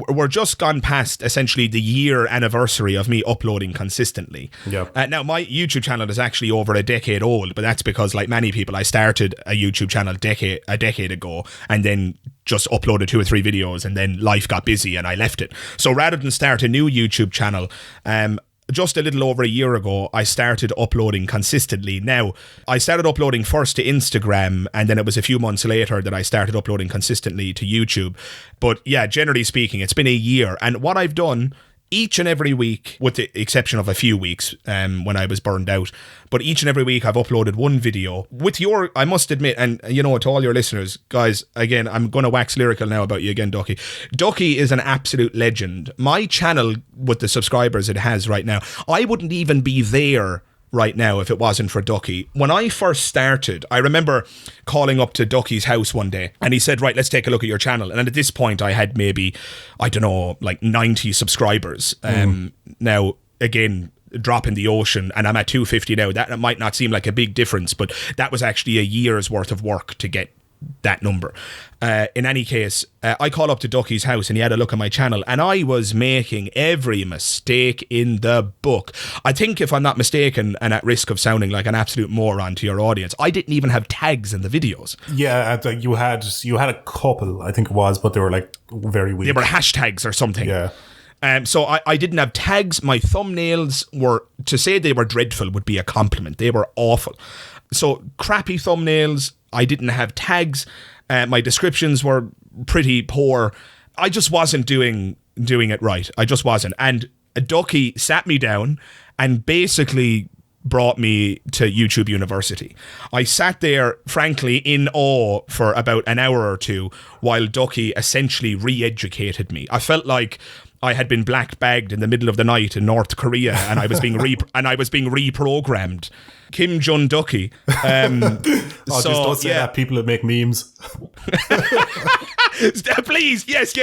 B: we're just gone past essentially the year anniversary of me uploading consistently.
A: Yeah.
B: Now my YouTube channel is actually over a decade old, but that's because, like many people, I started a YouTube channel a decade ago and then just uploaded 2 or 3 videos and then life got busy and I left it. So rather than start a new YouTube channel, just a little over a year ago, I started uploading consistently. Now, I started uploading first to Instagram, and then it was a few months later that I started uploading consistently to YouTube. But yeah, generally speaking, it's been a year. And what I've done each and every week, with the exception of a few weeks when I was burned out, but each and every week I've uploaded one video with your, I must admit, and you know, to all your listeners, guys, again, I'm going to wax lyrical now about you again, Ducky. Ducky is an absolute legend. My channel, with the subscribers it has right now, I wouldn't even be there right now if it wasn't for Ducky. When I first started, I remember calling up to Ducky's house one day and he said, right, let's take a look at your channel. And at this point I had maybe, I don't know, like 90 subscribers. Now, again, drop in the ocean, and I'm at 250 now. That might not seem like a big difference, but that was actually a year's worth of work to get that number. In any case, I call up to Ducky's house and he had a look at my channel, and I was making every mistake in the book. I think, if I'm not mistaken, and at risk of sounding like an absolute moron to your audience, I didn't even have tags in the videos.
A: Yeah, you had a couple, I think it was, but they were like very weak.
B: They were hashtags or something.
A: Yeah.
B: So I didn't have tags. My thumbnails were, to say they were dreadful would be a compliment. They were awful. So crappy thumbnails. I didn't have tags. My descriptions were pretty poor. I just wasn't doing it right. I just wasn't. And Ducky sat me down and basically brought me to YouTube University. I sat there, frankly, in awe for about an hour or two while Ducky essentially re-educated me. I felt like I had been black bagged in the middle of the night in North Korea, and I was being reprogrammed. Kim Jong Ducky.
A: Just don't say that. People that make memes.
B: Please, yes.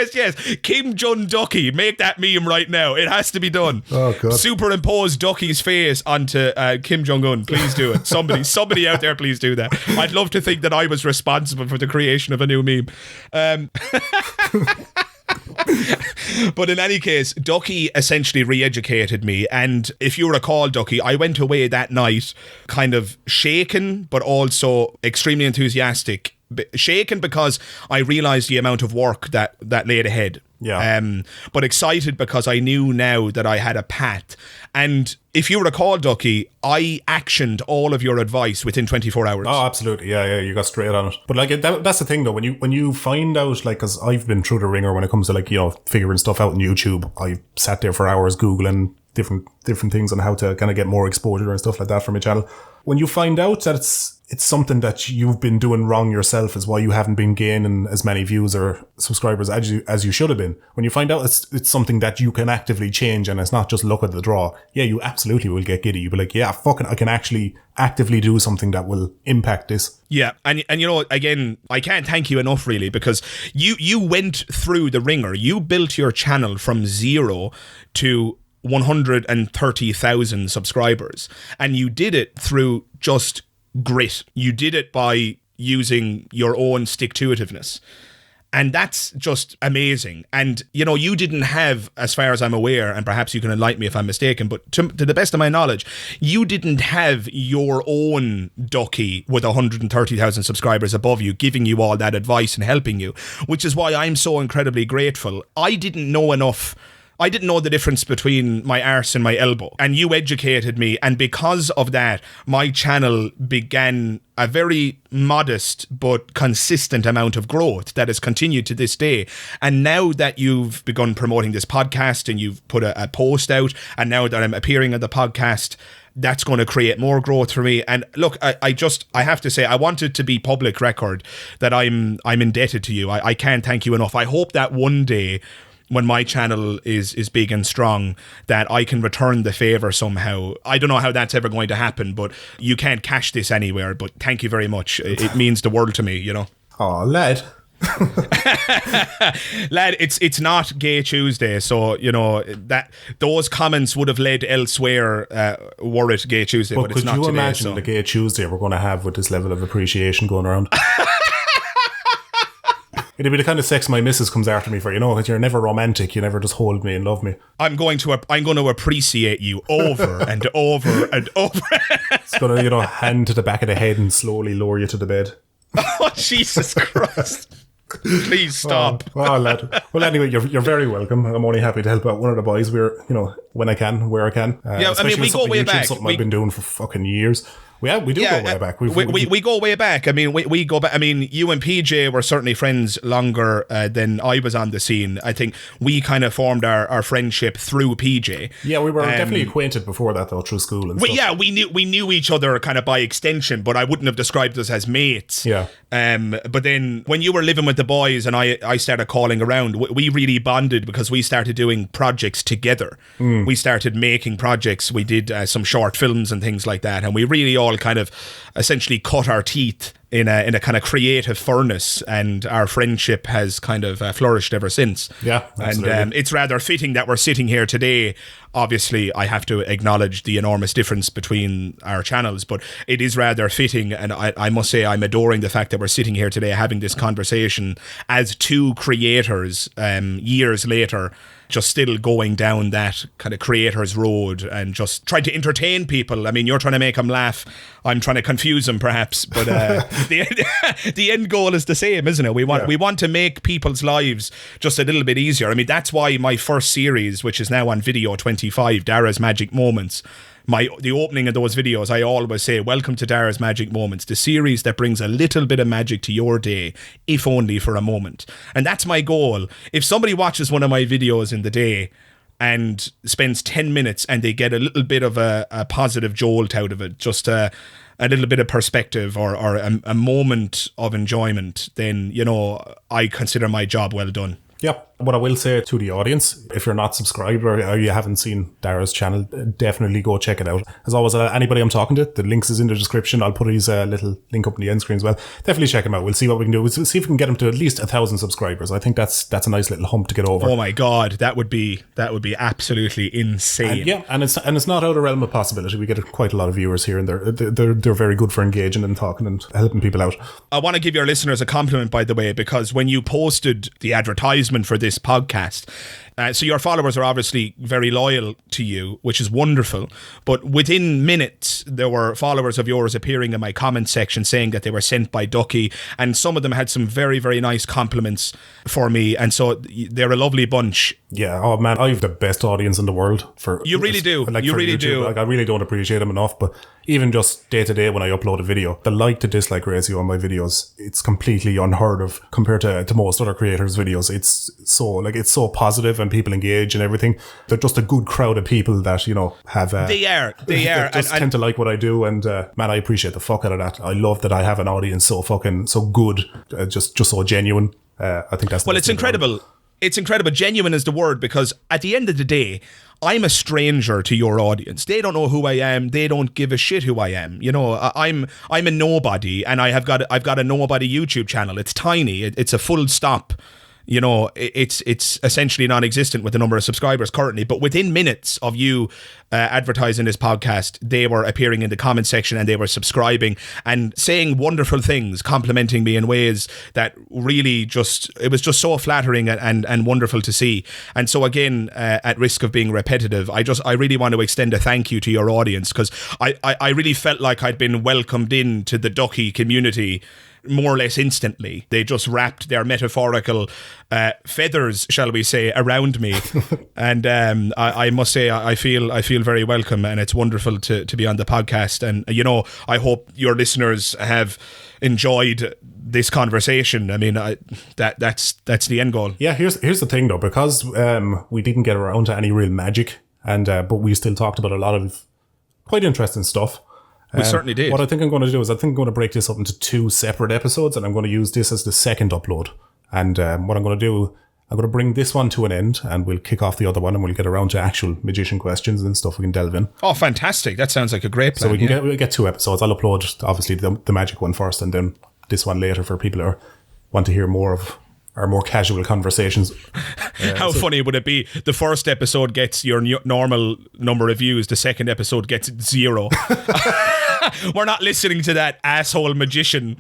B: Kim Jong Ducky, make that meme right now. It has to be done.
A: Oh God!
B: Superimpose Ducky's face onto Kim Jong Un. Please do it. Somebody out there, please do that. I'd love to think that I was responsible for the creation of a new meme. But in any case, Ducky essentially re-educated me, and if you recall, Ducky, I went away that night kind of shaken, but also extremely enthusiastic. Shaken because I realised the amount of work that laid ahead.
A: Yeah.
B: But excited because I knew now that I had a path. And if you recall, Ducky, I actioned all of your advice within 24 hours.
A: Oh, absolutely. Yeah, you got straight on it. But like that's the thing though, when you find out, like, because I've been through the ringer when it comes to, like, you know, figuring stuff out on YouTube. I sat there for hours Googling different things on how to kind of get more exposure and stuff like that for my channel. When you find out that it's something that you've been doing wrong yourself is why you haven't been gaining as many views or subscribers as you should have been. When you find out it's something that you can actively change and it's not just luck of the draw, yeah, you absolutely will get giddy. You'll be like, yeah, fucking, I can actually actively do something that will impact this.
B: Yeah, and you know, again, I can't thank you enough, really, because you went through the ringer. You built your channel from 0 to 130,000 subscribers, and you did it through just grit. You did it by using your own stick-to-itiveness, and that's just amazing. And you know, you didn't have, as far as I'm aware, and perhaps you can enlighten me if I'm mistaken, but to the best of my knowledge, you didn't have your own Ducky with 130,000 subscribers above you giving you all that advice and helping you, which is why I'm so incredibly grateful. I didn't know enough. I didn't know the difference between my arse and my elbow, and you educated me, and because of that, my channel began a very modest but consistent amount of growth that has continued to this day. And now that you've begun promoting this podcast and you've put a post out, and now that I'm appearing on the podcast, that's going to create more growth for me. And look, I have to say, I want it to be public record that I'm indebted to you. I can't thank you enough. I hope that one day, when my channel is big and strong, that I can return the favour somehow. I don't know how that's ever going to happen, but you can't cash this anywhere. But thank you very much. It means the world to me, you know.
A: Oh, lad.
B: Lad, it's not Gay Tuesday, so you know that those comments would have led elsewhere were it Gay Tuesday, but it's not today. Could you imagine
A: the Gay Tuesday we're going to have with this level of appreciation going around? It'd be the kind of sex my missus comes after me for, you know, because you're never romantic. You never just hold me and love me.
B: I'm going to appreciate you over and over and over.
A: It's going to, you know, hand to the back of the head and slowly lower you to the bed.
B: Oh, Jesus Christ. Please stop.
A: Oh, lad. Well, anyway, you're very welcome. I'm only happy to help out one of the boys. We're, you know, when I can, where I can.
B: Yeah, I mean, we go way back.
A: Something I've been doing for fucking years. Yeah, we do go way back.
B: We go way back. I mean, we go back. I mean, you and PJ were certainly friends longer than I was on the scene. I think we kind of formed our friendship through PJ.
A: Yeah, we were definitely acquainted before that, though, through school and stuff.
B: Yeah, we knew each other kind of by extension, but I wouldn't have described us as mates.
A: Yeah.
B: But then when you were living with the boys and I started calling around, we really bonded because we started doing projects together. We started making projects. We did some short films and things like that, and we really all kind of essentially cut our teeth in a kind of creative furnace, and our friendship has kind of flourished ever since.
A: Yeah, absolutely.
B: And it's rather fitting that we're sitting here today. Obviously, I have to acknowledge the enormous difference between our channels, but it is rather fitting, and I must say I'm adoring the fact that we're sitting here today having this conversation as two creators years later, just still going down that kind of creator's road and just trying to entertain people. I mean, you're trying to make them laugh. I'm trying to confuse them, perhaps, but the end goal is the same, isn't it? We want to make people's lives just a little bit easier. I mean, that's why my first series, which is now on video 25, Dara's Magic Moments, the opening of those videos, I always say, welcome to Dara's Magic Moments, the series that brings a little bit of magic to your day, if only for a moment. And that's my goal. If somebody watches one of my videos in the day and spends 10 minutes and they get a little bit of a positive jolt out of it, just a little bit of perspective or a moment of enjoyment, then, you know, I consider my job well done.
A: Yeah, what I will say to the audience, if you're not subscribed or you haven't seen Dara's channel, definitely go check it out. As always, anybody I'm talking to, the links is in the description. I'll put his little link up in the end screen as well. Definitely check him out. We'll see what we can do. We'll see if we can get him to at least 1,000 subscribers. I think that's a nice little hump to get over.
B: Oh my God, that would be absolutely insane.
A: And it's not out of the realm of possibility. We get quite a lot of viewers here, and they're very good for engaging and talking and helping people out.
B: I want to give your listeners a compliment, by the way, because when you posted the advertisement for this podcast, so your followers are obviously very loyal to you, which is wonderful, but within minutes there were followers of yours appearing in my comment section saying that they were sent by Ducky, and some of them had some very, very nice compliments for me, and so they're a lovely bunch.
A: Yeah, oh man, I have the best audience in the world for
B: you really do.
A: Like,
B: you really
A: YouTube.
B: do.
A: Like, I really don't appreciate them enough, but even just day to day when I upload a video, the like to dislike ratio on my videos, it's completely unheard of compared to most other creators' videos. It's so positive and people engage and everything. They're just a good crowd of people that, you know, have
B: they are
A: just tend to like what I do, and man, I appreciate the fuck out of that. I love that I have an audience so good, just so genuine. I think that's
B: it's incredible. It's incredible. Genuine is the word, because at the end of the day, I'm a stranger to your audience. They don't know who I am. They don't give a shit who I am. You know, I'm a nobody, and I've got a nobody YouTube channel. It's tiny. It's a full stop. You know, it's essentially non-existent with the number of subscribers currently, but within minutes of you advertising this podcast, they were appearing in the comment section and they were subscribing and saying wonderful things, complimenting me in ways that really it was just so flattering and wonderful to see. And so again, at risk of being repetitive, I really want to extend a thank you to your audience, because I really felt like I'd been welcomed into the Ducky community more or less instantly. They just wrapped their metaphorical feathers, shall we say, around me. And I must say, I feel very welcome, and it's wonderful to be on the podcast. And, you know, I hope your listeners have enjoyed this conversation. I mean, that's the end goal.
A: Yeah, here's the thing though, because we didn't get around to any real magic, and but we still talked about a lot of quite interesting stuff.
B: We certainly did.
A: What I think I'm going to do is I'm going to break this up into 2 separate episodes, and I'm going to use this as the second upload. And what I'm going to do, I'm going to bring this one to an end, and we'll kick off the other one, and we'll get around to actual magician questions and stuff we can delve in.
B: Oh, fantastic. That sounds like a great plan.
A: So we'll get 2 episodes. I'll upload, obviously, the magic one first, and then this one later for people who want to hear more of our more casual conversations.
B: How funny would it be? The first episode gets your normal number of views. The second episode gets 0. We're not listening to that asshole magician.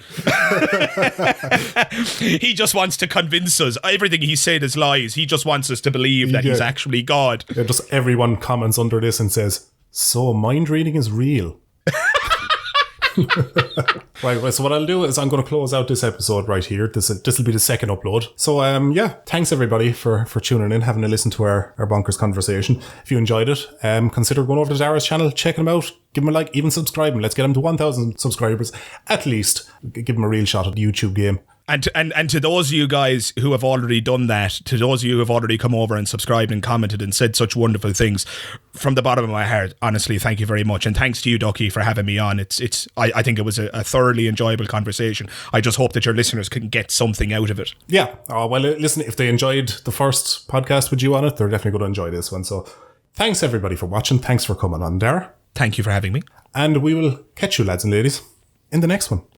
B: He just wants to convince us. Everything he said is lies. He just wants us to believe that he's actually God.
A: Yeah, just everyone comments under this and says, so mind reading is real. Right, so what I'll do is I'm going to close out this episode right here. This will be the second upload. So, thanks everybody for tuning in, having a listen to our bonkers conversation. If you enjoyed it, consider going over to Dara's channel, checking him out, give him a like, even subscribe him. Let's get him to 1,000 subscribers. At least give him a real shot at the YouTube game.
B: And to those of you guys who have already done that, to those of you who have already come over and subscribed and commented and said such wonderful things, from the bottom of my heart, honestly, thank you very much. And thanks to you, Ducky, for having me on. I think it was a thoroughly enjoyable conversation. I just hope that your listeners can get something out of it.
A: Yeah. Listen, if they enjoyed the first podcast with you on it, they're definitely going to enjoy this one. So thanks everybody for watching. Thanks for coming on, Dara.
B: Thank you for having me.
A: And we will catch you, lads and ladies, in the next one.